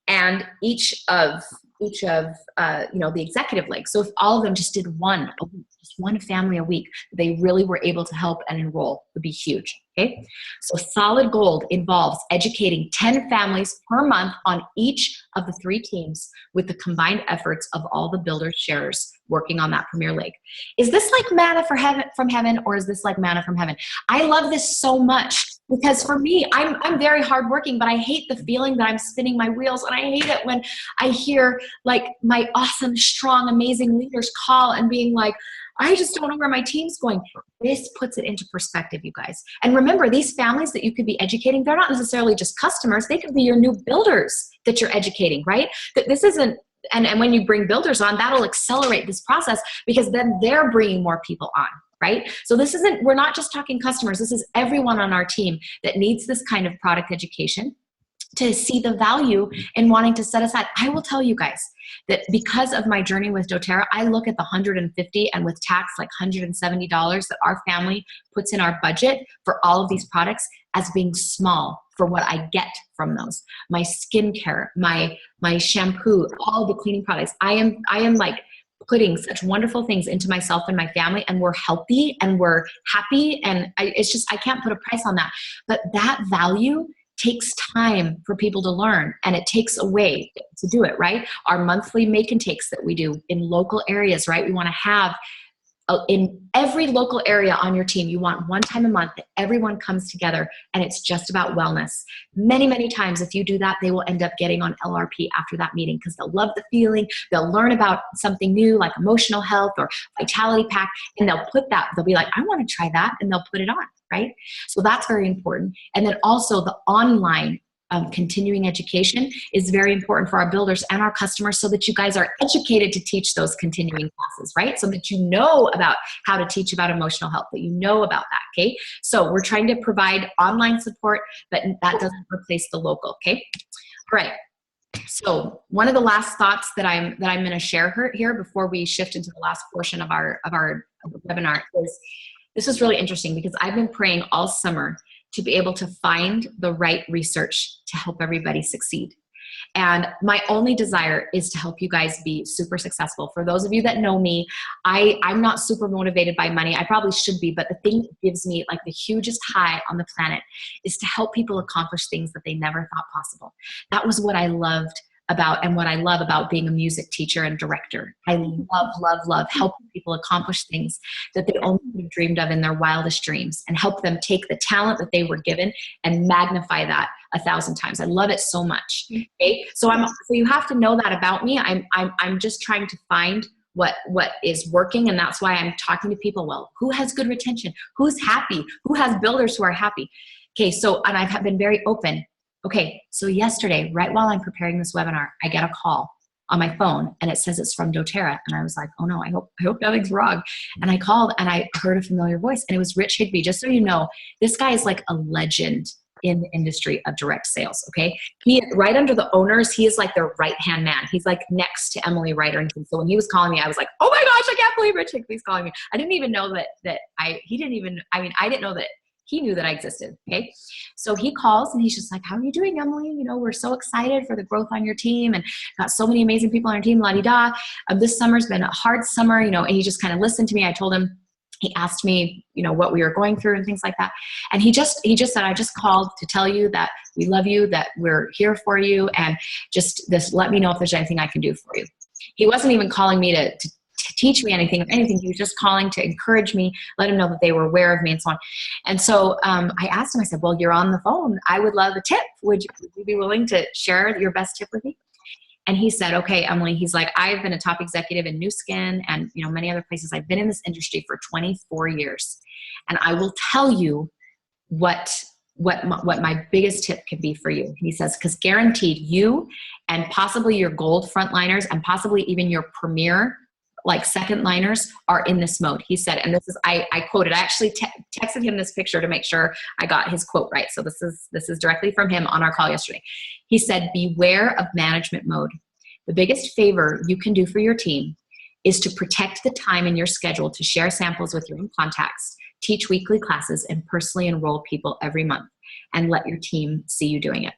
and each of the executive leg. So if all of them just did one a week, just 1 family a week, they really were able to help and enroll, would be huge. Okay, so solid gold involves educating 10 families per month on each of the 3 teams with the combined efforts of all the builders, sharers working on that premier leg. Is this like manna from heaven, or is this like manna from heaven? I love this so much, because for me, I'm very hardworking, but I hate the feeling that I'm spinning my wheels, and I hate it when I hear like my awesome, strong, amazing leaders call and being like, I just don't know where my team's going. This puts it into perspective, you guys. And remember, these families that you could be educating, they're not necessarily just customers. They could be your new builders that you're educating, right? That this isn't, and when you bring builders on, that'll accelerate this process, because then they're bringing more people on, right? So this isn't, we're not just talking customers. This is everyone on our team that needs this kind of product education to see the value in wanting to set aside. I will tell you guys that because of my journey with doTERRA, I look at the 150 and with tax like $170 that our family puts in our budget for all of these products as being small for what I get from those. My skincare, my shampoo, all the cleaning products. I am like putting such wonderful things into myself and my family, and we're healthy and we're happy, and it's just, I can't put a price on that. But that value takes time for people to learn, and it takes a way to do it, right? Our monthly make and takes that we do in local areas, right? We want to have in every local area on your team, you want one time a month that everyone comes together and it's just about wellness. Many, many times if you do that, they will end up getting on LRP after that meeting because they'll love the feeling. They'll learn about something new like emotional health or vitality pack, and they'll be like, I want to try that, and they'll put it on, right? So that's very important. And then also the online continuing education is very important for our builders and our customers so that you guys are educated to teach those continuing classes, right? So that you know about how to teach about emotional health, that you know about that, okay? So we're trying to provide online support, but that doesn't replace the local, okay? All right. So one of the last thoughts that I'm going to share here before we shift into the last portion of our webinar is, this is really interesting because I've been praying all summer to be able to find the right research to help everybody succeed. And my only desire is to help you guys be super successful. For those of you that know me, I'm not super motivated by money. I probably should be, but the thing that gives me like the hugest high on the planet is to help people accomplish things that they never thought possible. That was what I loved about, and what I love about being a music teacher and director. I love helping people accomplish things that they only dreamed of in their wildest dreams, and help them take the talent that they were given and magnify that 1,000 times. I love it so much. Okay, so you have to know that about me. I'm just trying to find what is working, and that's why I'm talking to people. Well, who has good retention? Who's happy? Who has builders who are happy? Okay, so, and I've been very open. Okay, so yesterday, right while I'm preparing this webinar, I get a call on my phone and it says it's from doTERRA. And I was like, oh no, I hope nothing's wrong. And I called and I heard a familiar voice, and it was Rich Higbee. Just so you know, this guy is like a legend in the industry of direct sales, okay? He, right under the owners, he is like their right-hand man. He's like next to Emily Ryder. And so when he was calling me, I was like, oh my gosh, I can't believe Rich Higbee's calling me. I didn't even know I didn't know that he knew that I existed, okay? So he calls and he's just like, how are you doing, Emily? You know, we're so excited for the growth on your team and got so many amazing people on your team, la-di-da. This summer's been a hard summer, you know, and he just kind of listened to me. I told him, he asked me, you know, what we were going through and things like that. And he just said, I just called to tell you that we love you, that we're here for you, and just let me know if there's anything I can do for you. He wasn't even calling me to teach me anything. He was just calling to encourage me, let him know that they were aware of me and so on. And so I asked him, I said, well, you're on the phone. I would love a tip. Would you be willing to share your best tip with me? And he said, okay, Emily, he's like, I've been a top executive in New Skin and, you know, many other places. I've been in this industry for 24 years. And I will tell you what my biggest tip can be for you. He says, because guaranteed you and possibly your gold frontliners and possibly even your premier like second liners are in this mode. He said, and this is, I quoted, I actually texted him this picture to make sure I got his quote right. So this is directly from him on our call yesterday. He said, beware of management mode. The biggest favor you can do for your team is to protect the time in your schedule to share samples with your own contacts, teach weekly classes, and personally enroll people every month, and let your team see you doing it.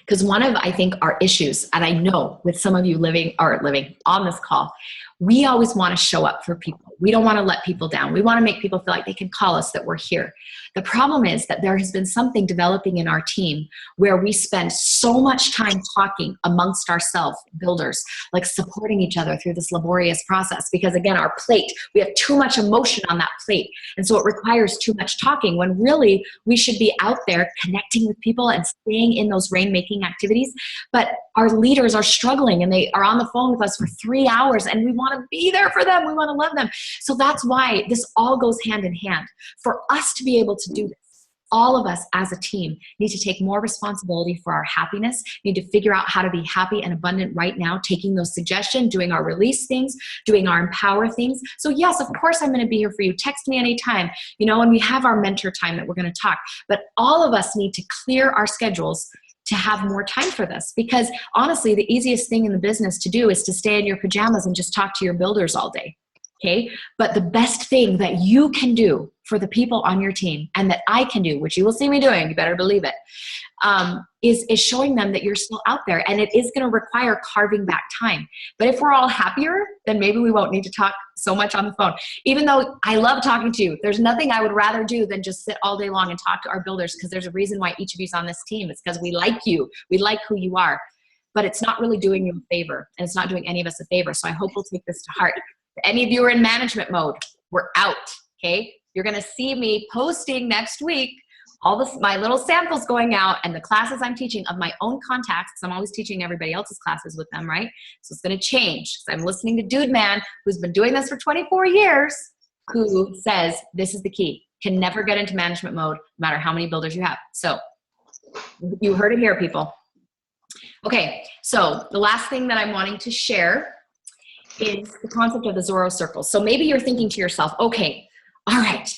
Because one of, I think, our issues, and I know with some of you living on this call, we always want to show up for people. We don't want to let people down. We want to make people feel like they can call us, that we're here. The problem is that there has been something developing in our team where we spend so much time talking amongst ourselves, builders, like supporting each other through this laborious process. Because again, our plate, we have too much emotion on that plate. And so it requires too much talking, when really we should be out there connecting with people and staying in those rainmaking activities. But our leaders are struggling and they are on the phone with us for 3 hours, and we want to be there for them. We want to love them. So that's why this all goes hand in hand. For us to be able to do this, all of us as a team need to take more responsibility for our happiness, need to figure out how to be happy and abundant right now, taking those suggestions, doing our release things, doing our empower things. So yes, of course I'm going to be here for you. Text me anytime, you know, and we have our mentor time that we're going to talk. But all of us need to clear our schedules to have more time for this, because honestly, the easiest thing in the business to do is to stay in your pajamas and just talk to your builders all day. Okay. But the best thing that you can do for the people on your team, and that I can do, which you will see me doing, you better believe it, is showing them that you're still out there. And it is going to require carving back time. But if we're all happier, then maybe we won't need to talk so much on the phone. Even though I love talking to you, there's nothing I would rather do than just sit all day long and talk to our builders, because there's a reason why each of you's on this team. It's because we like you. We like who you are. But it's not really doing you a favor, and it's not doing any of us a favor. So I hope we'll take this to heart. Any of you are in management mode, we're out, okay? You're gonna see me posting next week all this, my little samples going out and the classes I'm teaching of my own contacts, because I'm always teaching everybody else's classes with them, right? So it's gonna change, because I'm listening to Dude Man, who's been doing this for 24 years, who says this is the key. Can never get into management mode, no matter how many builders you have. So you heard it here, people. Okay, so the last thing that I'm wanting to share is the concept of the Zorro circle. So maybe you're thinking to yourself, okay, all right,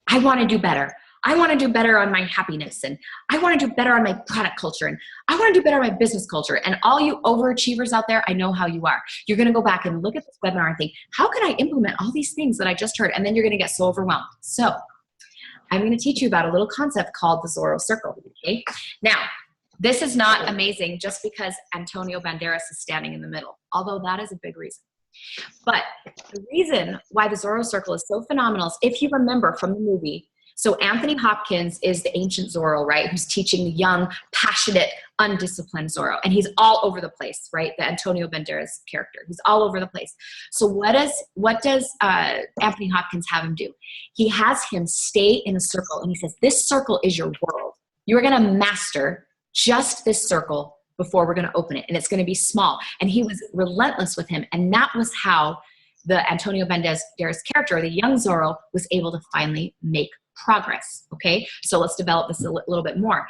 I want to do better. I want to do better on my happiness, and I want to do better on my product culture, and I want to do better on my business culture. And all you overachievers out there, I know how you are. You're going to go back and look at this webinar and think, how can I implement all these things that I just heard? And then you're going to get so overwhelmed. So I'm going to teach you about a little concept called the Zorro circle. Okay. Now, this is not amazing just because Antonio Banderas is standing in the middle, although that is a big reason. But the reason why the Zorro circle is so phenomenal is, if you remember from the movie, so Anthony Hopkins is the ancient Zorro, right? Who's teaching the young, passionate, undisciplined Zorro. And he's all over the place, right? The Antonio Banderas character. He's all over the place. So what does Anthony Hopkins have him do? He has him stay in a circle, and he says, this circle is your world. You're going to master just this circle before we're going to open it. And it's going to be small. And he was relentless with him. And that was how the Antonio Banderas character, the young Zorro, was able to finally make progress. Okay, so let's develop this a little bit more.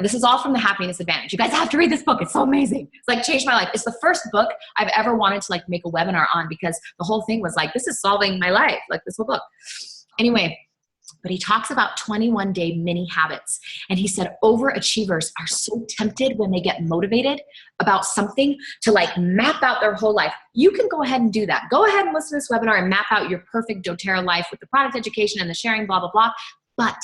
This is all from The Happiness Advantage. You guys have to read this book. It's so amazing. It's like changed my life. It's the first book I've ever wanted to like make a webinar on, because the whole thing was like, this is solving my life, like this whole book. Anyway, but he talks about 21-day mini habits. And he said overachievers are so tempted when they get motivated about something to like map out their whole life. You can go ahead and do that. Go ahead and listen to this webinar and map out your perfect doTERRA life with the product education and the sharing, blah, blah, blah. But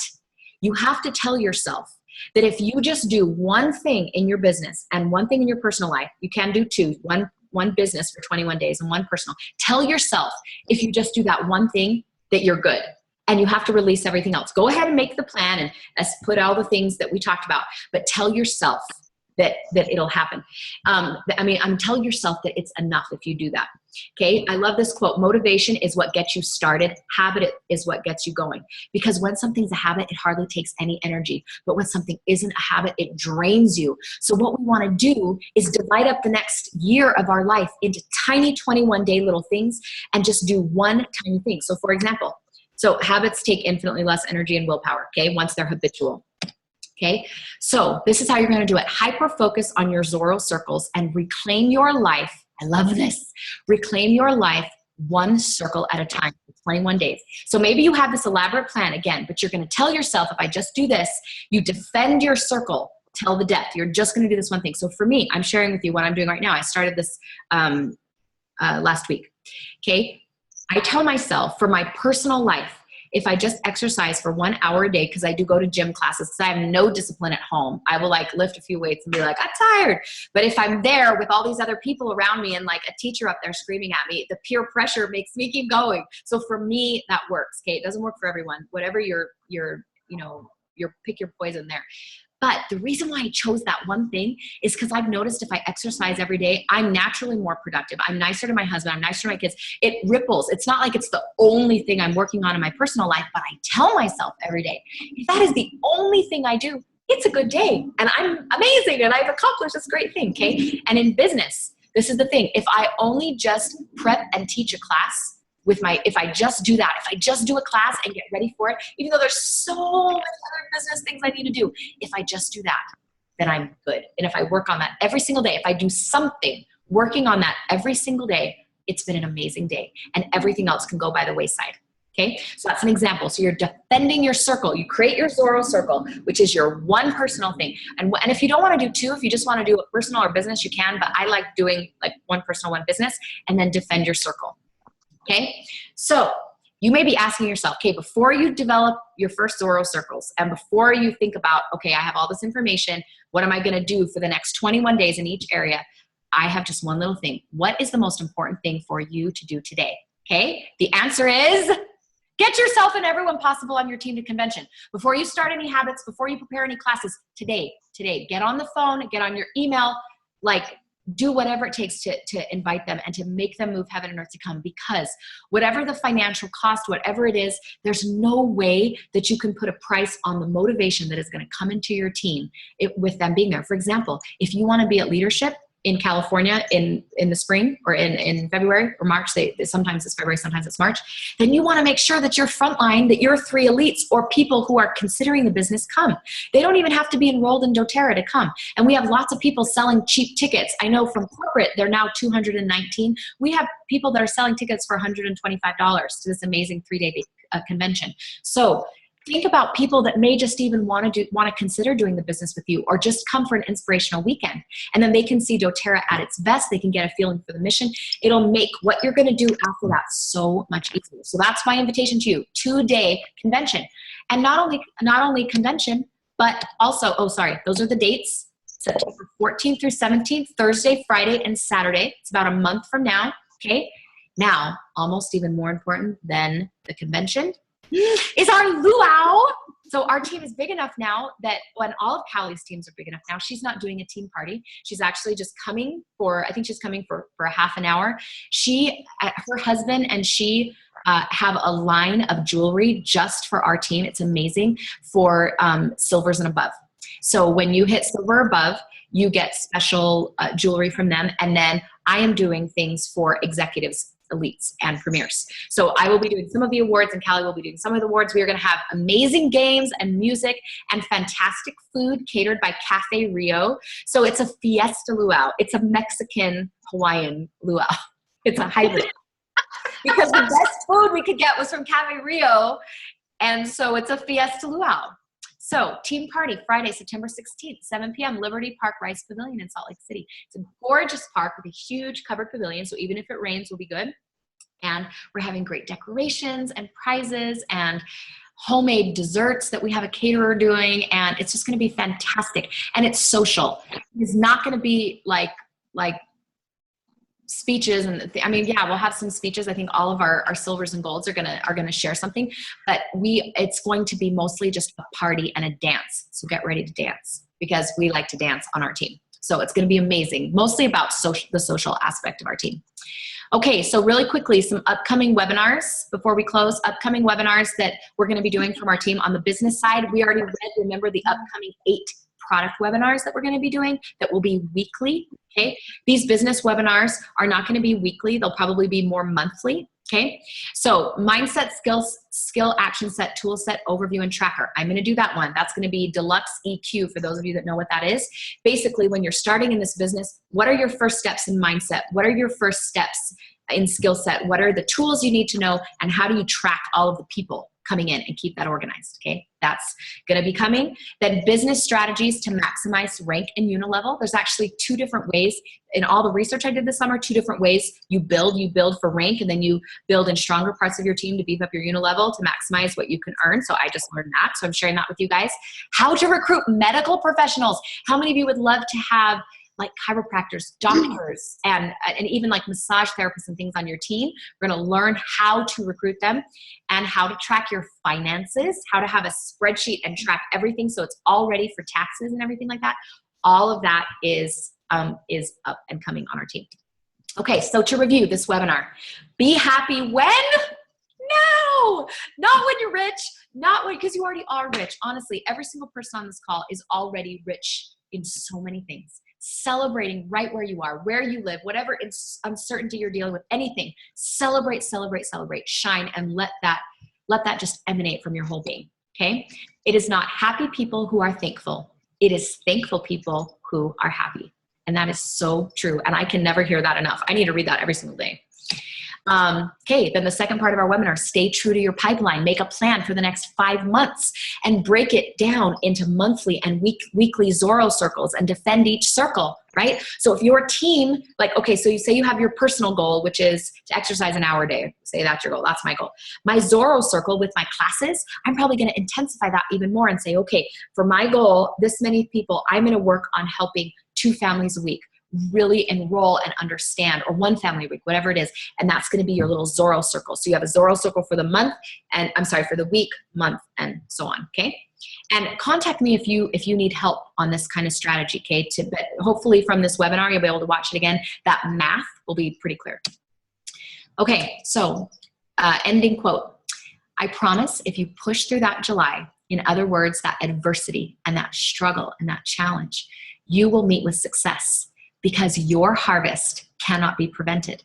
you have to tell yourself that if you just do one thing in your business and one thing in your personal life, you can do two, one business for 21 days and one personal. Tell yourself, if you just do that one thing, that you're good. And you have to release everything else. Go ahead and make the plan and put all the things that we talked about, but tell yourself that it'll happen. Tell yourself that it's enough if you do that. Okay, I love this quote. Motivation is what gets you started. Habit is what gets you going. Because when something's a habit, it hardly takes any energy. But when something isn't a habit, it drains you. So what we want to do is divide up the next year of our life into tiny 21-day little things and just do one tiny thing. So for example, so habits take infinitely less energy and willpower, okay, once they're habitual. Okay, so this is how you're going to do it. Hyper-focus on your Zorro circles and reclaim your life. I love this. Reclaim your life one circle at a time for 21 days. So maybe you have this elaborate plan again, but you're going to tell yourself, if I just do this, you defend your circle till the death. You're just going to do this one thing. So for me, I'm sharing with you what I'm doing right now. I started this last week. Okay. I tell myself for my personal life, if I just exercise for 1 hour a day, because I do go to gym classes, because I have no discipline at home, I will like lift a few weights and be like, I'm tired. But if I'm there with all these other people around me and like a teacher up there screaming at me, the peer pressure makes me keep going. So for me, that works. Okay. It doesn't work for everyone. Whatever your pick your poison there. But the reason why I chose that one thing is because I've noticed if I exercise every day, I'm naturally more productive. I'm nicer to my husband. I'm nicer to my kids. It ripples. It's not like it's the only thing I'm working on in my personal life, but I tell myself every day, if that is the only thing I do, it's a good day and I'm amazing and I've accomplished this great thing, okay? And in business, this is the thing. If I only just prep and teach a class, if I just do that, if I just do a class and get ready for it, even though there's so many other business things I need to do, if I just do that, then I'm good. And if I work on that every single day, if I do something working on that every single day, it's been an amazing day and everything else can go by the wayside. Okay, so that's an example. So you're defending your circle. You create your Zorro circle, which is your one personal thing. And if you don't want to do two, if you just want to do a personal or business, you can, but I like doing like one personal, one business, and then defend your circle. Okay, so you may be asking yourself, okay, before you develop your first Zorro circles and before you think about, okay, I have all this information, what am I going to do for the next 21 days in each area? I have just one little thing. What is the most important thing for you to do today? Okay, the answer is get yourself and everyone possible on your team to convention. Before you start any habits, before you prepare any classes, today, get on the phone, get on your email, like do whatever it takes to invite them and to make them move heaven and earth to come, because whatever the financial cost, whatever it is, there's no way that you can put a price on the motivation that is going to come into your team with them being there. For example, if you want to be at leadership in California in the spring or in February or March, sometimes it's February, sometimes it's March, then you want to make sure that your frontline, that your 3 elites or people who are considering the business come. They don't even have to be enrolled in doTERRA to come. And we have lots of people selling cheap tickets. I know from corporate, they're now $219. We have people that are selling tickets for $125 to this amazing 3-day convention. So think about people that may just even want to consider doing the business with you, or just come for an inspirational weekend. And then they can see doTERRA at its best. They can get a feeling for the mission. It'll make what you're going to do after that so much easier. So that's my invitation to you, 2-day convention. And not only convention, but also, those are the dates, September 14th through 17th, Thursday, Friday, and Saturday. It's about a month from now, okay? Now, almost even more important than the convention is our luau. So our team is big enough now that when all of Callie's teams are big enough now, she's not doing a team party. She's actually just coming for a half an hour. Her husband and she have a line of jewelry just for our team. It's amazing, for silvers and above. So when you hit silver above, you get special jewelry from them. And then I am doing things for executives, elites, and premiers. So I will be doing some of the awards, and Callie will be doing some of the awards. We are going to have amazing games and music and fantastic food catered by Cafe Rio. So it's a fiesta luau. It's a Mexican Hawaiian luau. It's a hybrid. Because the best food we could get was from Cafe Rio. And so it's a fiesta luau. So team party, Friday, September 16th, 7 p.m., Liberty Park Rice Pavilion in Salt Lake City. It's a gorgeous park with a huge covered pavilion. So even if it rains, we'll be good. And we're having great decorations and prizes and homemade desserts that we have a caterer doing. And it's just going to be fantastic. And it's social. It's not going to be like speeches we'll have some speeches. I think all of our silvers and golds are gonna share something, but it's going to be mostly just a party and a dance. So get ready to dance, because we like to dance on our team. So it's going to be amazing, mostly about the social aspect of our team. Okay, so really quickly, some upcoming webinars before we close. Upcoming webinars that we're going to be doing from our team on the business side. We already remember the upcoming 8 product webinars that we're going to be doing that will be weekly, okay? These business webinars are not going to be weekly. They'll probably be more monthly, okay? So mindset, skill, action set, tool set, overview, and tracker. I'm going to do that one. That's going to be deluxe EQ for those of you that know what that is. Basically, when you're starting in this business, what are your first steps in mindset? What are your first steps in skill set? What are the tools you need to know? And how do you track all of the people coming in and keep that organized, okay? That's gonna be coming. Then business strategies to maximize rank and unilevel. There's actually 2 different ways in all the research I did this summer, 2 different ways you build. You build for rank, and then you build in stronger parts of your team to beef up your unilevel to maximize what you can earn. So I just learned that, so I'm sharing that with you guys. How to recruit medical professionals. How many of you would love to have like chiropractors, doctors, and even like massage therapists and things on your team? We're going to learn how to recruit them and how to track your finances, how to have a spreadsheet and track everything so it's all ready for taxes and everything like that. All of that is up and coming on our team. Okay, so to review this webinar, be happy when? No, not when you're rich, not when, because you already are rich. Honestly, every single person on this call is already rich in so many things. Celebrating right where you are, where you live, whatever uncertainty you're dealing with, anything, celebrate, celebrate, celebrate, shine, and let that just emanate from your whole being, okay? It is not happy people who are thankful. It is thankful people who are happy. And that is so true. And I can never hear that enough. I need to read that every single day. Okay, then the second part of our webinar, stay true to your pipeline. Make a plan for the next 5 months and break it down into monthly and weekly Zorro circles and defend each circle, right? So if your team, like, okay, so you say you have your personal goal, which is to exercise an hour a day. Say that's your goal, that's my goal. My Zorro circle with my classes, I'm probably gonna intensify that even more and say, okay, for my goal, this many people, I'm gonna work on helping 2 families a week really enroll and understand, or 1 family a week, whatever it is. And that's going to be your little Zorro circle. So you have a Zorro circle for the month, and I'm sorry, for the week, month, and so on. Okay. And contact me if you need help on this kind of strategy, okay? But hopefully from this webinar, you'll be able to watch it again. That math will be pretty clear. Okay, so ending quote. I promise if you push through that July, in other words, that adversity and that struggle and that challenge, you will meet with success because your harvest cannot be prevented.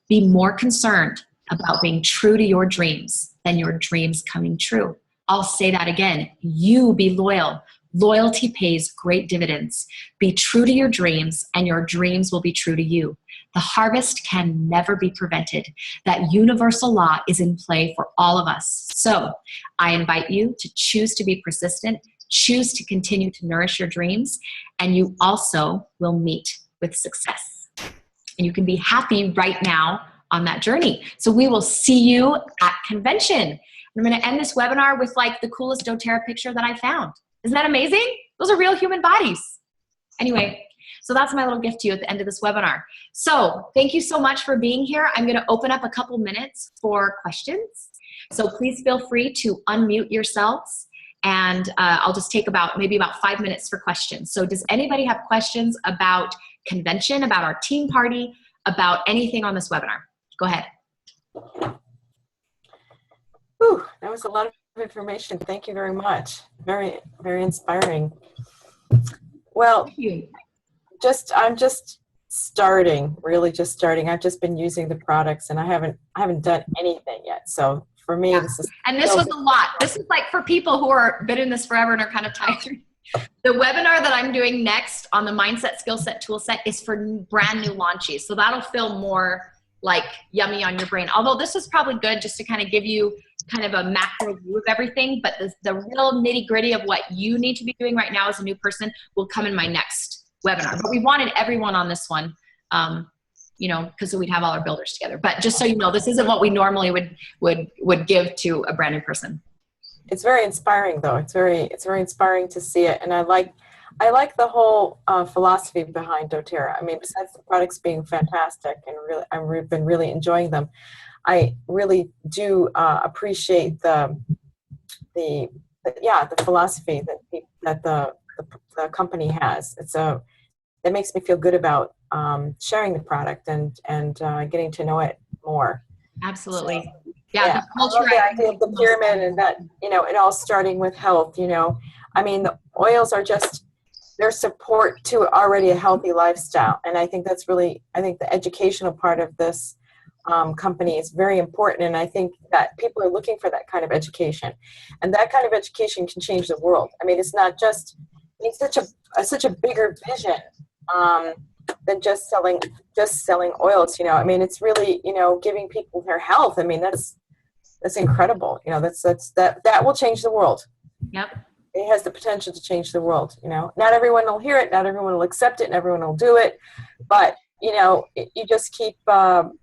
Be more concerned about being true to your dreams than your dreams coming true. I'll say that again. You be loyal. Loyalty pays great dividends. Be true to your dreams and your dreams will be true to you. The harvest can never be prevented. That universal law is in play for all of us. So I invite you to choose to be persistent, choose to continue to nourish your dreams, and you also will meet with success. And you can be happy right now on that journey. So we will see you at convention. I'm going to end this webinar with like the coolest doTERRA picture that I found. Isn't that amazing? Those are real human bodies. Anyway, so that's my little gift to you at the end of this webinar. So thank you so much for being here. I'm going to open up a couple minutes for questions. So please feel free to unmute yourselves, and I'll just take maybe about 5 minutes for questions. So does anybody have questions about convention, about our team party, about anything on this webinar? Go ahead. Whew, that was a lot of information. Thank you very much. Very, very inspiring. Well, Thank you. I'm just starting, really just starting. I've just been using the products and I haven't done anything yet. So for me, this is was a lot. This is like for people who are been in this forever and are kind of tired. The webinar that I'm doing next on the mindset, skill set, tool set is for brand new launchies. So that'll feel more like yummy on your brain. Although this is probably good just to kind of give you kind of a macro view of everything, but the real nitty gritty of what you need to be doing right now as a new person will come in my next webinar. But we wanted everyone on this one, you know, because we'd have all our builders together. But just so you know, this isn't what we normally would give to a brand new person. It's very inspiring though. It's very inspiring to see it. And I like the whole philosophy behind doTERRA. I mean, besides the products being fantastic and really, I've been really enjoying them. I really do appreciate the philosophy that the company has. It makes me feel good about sharing the product and getting to know it more. Absolutely. So, yeah. I love the idea of the pyramid and that, you know, it all starting with health, you know. I mean, the oils are just their support to already a healthy lifestyle. And I think that's really, I think the educational part of this company is very important. And I think that people are looking for that kind of education. And that kind of education can change the world. I mean, it's not just, it's such a bigger vision than just selling oils, you know. I mean, it's really, you know, giving people their health. I mean, that's incredible. You know, that will change the world. Yep. It has the potential to change the world, you know. Not everyone will hear it, not everyone will accept it, and everyone will do it. But, you know, you just keep, doing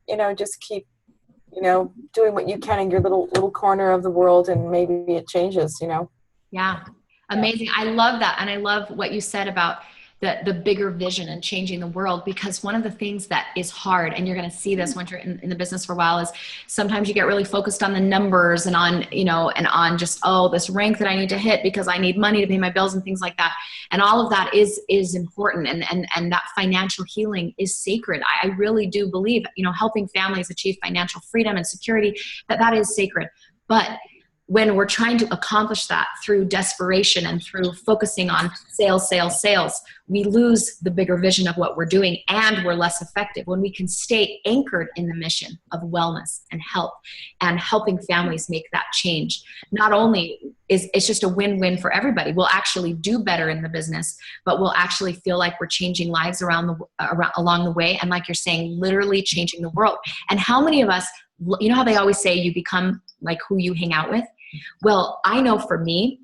what you can in your little corner of the world, and maybe it changes, you know. Yeah. Amazing. I love that. And I love what you said about the bigger vision and changing the world, because one of the things that is hard, and you're going to see this once you're in the business for a while, is sometimes you get really focused on the numbers and on, you know, and on just, oh, this rank that I need to hit because I need money to pay my bills and things like that. And all of that is important. And that financial healing is sacred. I really do believe, you know, helping families achieve financial freedom and security, that is sacred. But when we're trying to accomplish that through desperation and through focusing on sales, we lose the bigger vision of what we're doing, and we're less effective. When we can stay anchored in the mission of wellness and health and helping families make that change, not only is it's just a win-win for everybody, we'll actually do better in the business, but we'll actually feel like we're changing lives along the way. And like you're saying, literally changing the world. And how many of us, you know how they always say you become like who you hang out with? Well, I know for me,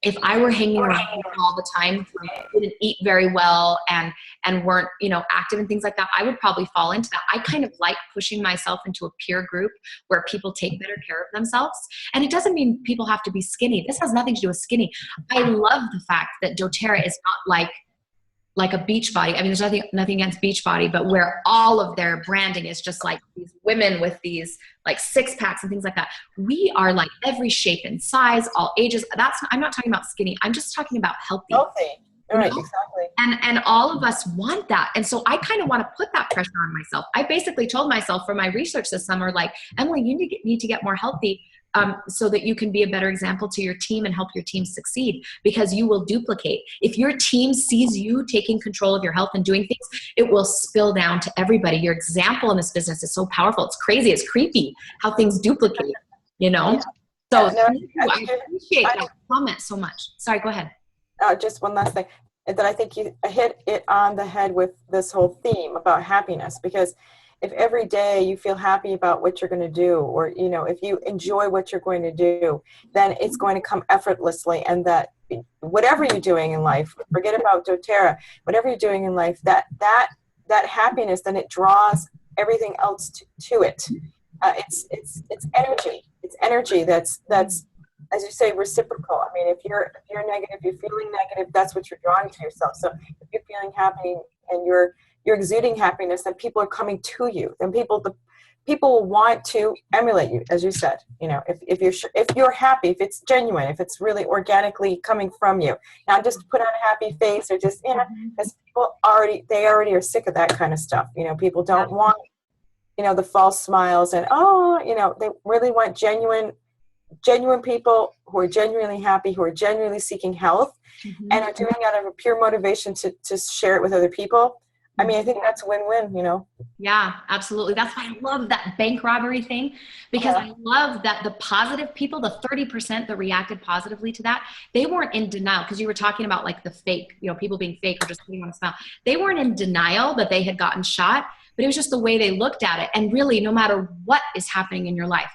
if I were hanging around people all the time who didn't eat very well and weren't, you know, active and things like that, I would probably fall into that. I kind of like pushing myself into a peer group where people take better care of themselves. And it doesn't mean people have to be skinny. This has nothing to do with skinny. I love the fact that doTERRA is not like like a Beachbody. I mean, there's nothing against Beachbody, but where all of their branding is just like these women with these like six packs and things like that. We are like every shape and size, all ages. I'm not talking about skinny. I'm just talking about healthy. Healthy. All right, You know? exactly. And all of us want that. And so I kind of want to put that pressure on myself. I basically told myself for my research this summer, like, Emily, you need to get more healthy so that you can be a better example to your team and help your team succeed, because you will duplicate. If your team sees you taking control of your health and doing things, it will spill down to everybody. Your example in this business is so powerful. It's crazy. It's creepy how things duplicate, you know? Yeah. So No, I appreciate that comment so much. Sorry, go ahead. Just one last thing, that I think you hit it on the head with this whole theme about happiness, because if every day you feel happy about what you're going to do, or, you know, if you enjoy what you're going to do, then it's going to come effortlessly. And that whatever you're doing in life, forget about doTERRA, whatever you're doing in life, that happiness, then it draws everything else to it. It's energy. It's energy that's, as you say, reciprocal. I mean, if you're negative, you're feeling negative, that's what you're drawing to yourself. So if you're feeling happy and you're exuding happiness, then people are coming to you. Then people will want to emulate you, as you said. You know, if you're happy, if it's genuine, if it's really organically coming from you, not just put on a happy face, or just, you know, because people already are sick of that kind of stuff. You know, people don't want, you know, the false smiles and, oh, you know, they really want genuine people who are genuinely happy, who are genuinely seeking health, and are doing it out of a pure motivation to share it with other people. I mean, I think that's win-win, you know? Yeah, absolutely. That's why I love that bank robbery thing, because I love that the positive people, the 30% that reacted positively to that, they weren't in denial, because you were talking about like the fake, you know, people being fake or just putting on a smile. They weren't in denial that they had gotten shot, but it was just the way they looked at it. And really, no matter what is happening in your life,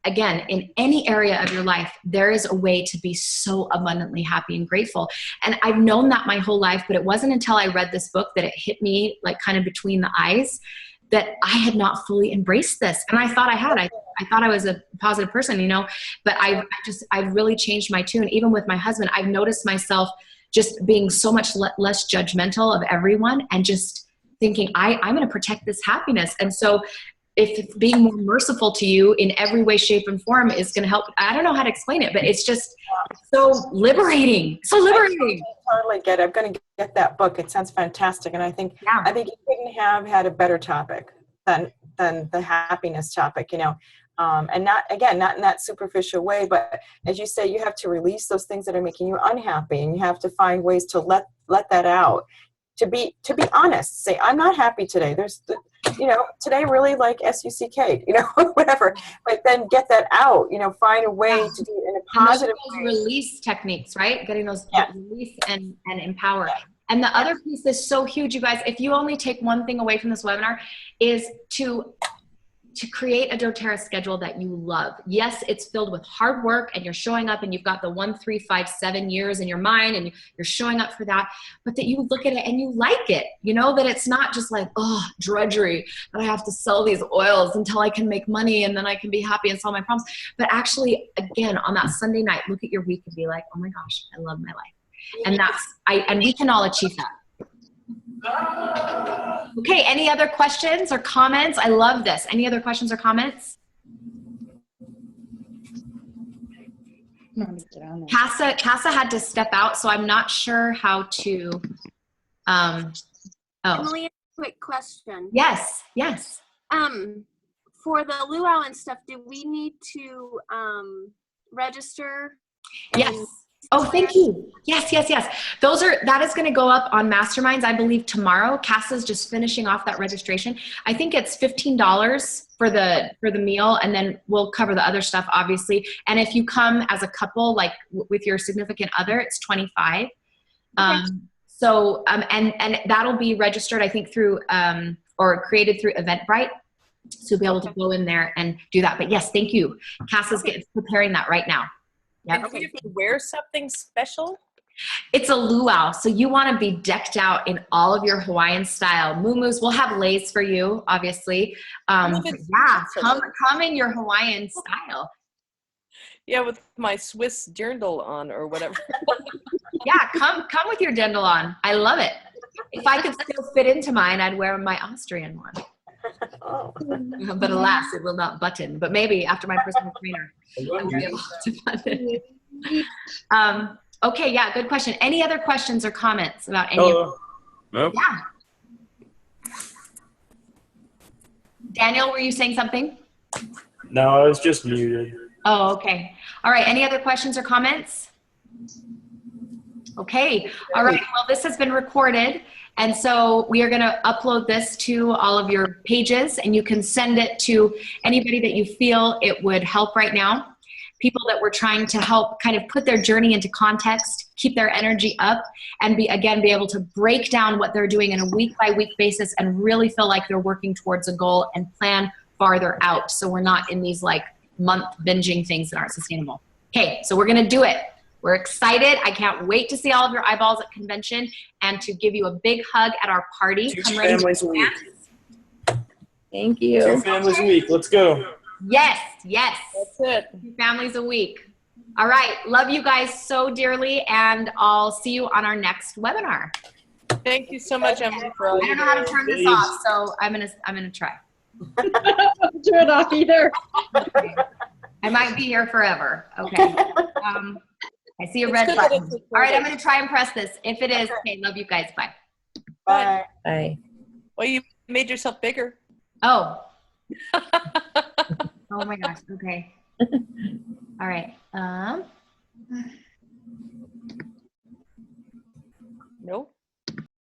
again, in any area of your life, there is a way to be so abundantly happy and grateful. And I've known that my whole life, but it wasn't until I read this book that it hit me like kind of between the eyes that I had not fully embraced this. And I thought I had. I thought I was a positive person, you know, but I've really changed my tune. Even with my husband, I've noticed myself just being so much less judgmental of everyone, and just thinking, I'm going to protect this happiness. And so if being more merciful to you in every way, shape, and form is going to help, I don't know how to explain it, but it's just so liberating. So liberating. I totally get it. I'm going to get that book. It sounds fantastic. And I think you couldn't have had a better topic than the happiness topic, you know. And not in that superficial way, but as you say, you have to release those things that are making you unhappy, and you have to find ways to let that out. To be honest, say, I'm not happy today. You know, today really like SUCK, you know, whatever. But then get that out, you know, find a way to do it in a positive way. Release techniques, right? Getting those release and empower. Yeah. And the other piece is so huge, you guys. If you only take one thing away from this webinar, is to create a doTERRA schedule that you love. Yes, it's filled with hard work, and you're showing up, and you've got the 1, 3, 5, 7 years in your mind, and you're showing up for that, but that you look at it and you like it, you know, that it's not just like, oh, drudgery, that I have to sell these oils until I can make money and then I can be happy and solve my problems. But actually, again, on that Sunday night, look at your week and be like, oh my gosh, I love my life. And and we can all achieve that. Okay, any other questions or comments? I love this. Any other questions or comments? Casa had to step out, so I'm not sure how to. Emily, a quick question. Yes. For the luau and stuff, do we need to register? Yes. Oh, thank you. Yes. That is going to go up on Masterminds, I believe, tomorrow. Casa's just finishing off that registration. I think it's $15 for the meal, and then we'll cover the other stuff, obviously. And if you come as a couple, like with your significant other, it's $25. Okay. And that'll be registered, I think, through or created through Eventbrite. So you'll be able to go in there and do that. But yes, thank you. Casa's preparing that right now. Yep. And do you have to wear something special? It's a luau, so you want to be decked out in all of your Hawaiian style. Muumuus, we'll have lace for you, obviously. Come in your Hawaiian style. Yeah, with my Swiss dirndl on or whatever. Yeah, come with your dirndl on. I love it. If I could still fit into mine, I'd wear my Austrian one. Oh. But alas, it will not button. But maybe after my personal trainer, I'll be able to button. Okay, yeah, good question. Any other questions or comments about any of Nope. Yeah. Daniel, were you saying something? No, I was just muted. Oh, okay. All right, any other questions or comments? Okay, all right, well, this has been recorded, and so we are gonna upload this to all of your pages, and you can send it to anybody that you feel it would help right now. People that we're trying to help kind of put their journey into context, keep their energy up, and be able to break down what they're doing in a week-by-week basis and really feel like they're working towards a goal and plan farther out, so we're not in these like month binging things that aren't sustainable. Okay, so we're gonna do it. We're excited. I can't wait to see all of your eyeballs at convention and to give you a big hug at our party. 2 Come ready families to a week. dance. Thank you. 2 families a week. Let's go. Yes, yes. That's it. 2 families a week. All right, love you guys so dearly, and I'll see you on our next webinar. Thank you so much, Emily, for all I you don't know how to do. turn this off, so I'm gonna try. Don't turn it off either. I might be here forever. Okay. I see a It's red good that button. it's All right, I'm recorded. going to try and press this. If it is, okay, love you guys. Bye. Bye. Bye. Well, you made yourself bigger. Oh. Oh my gosh. Okay. All right.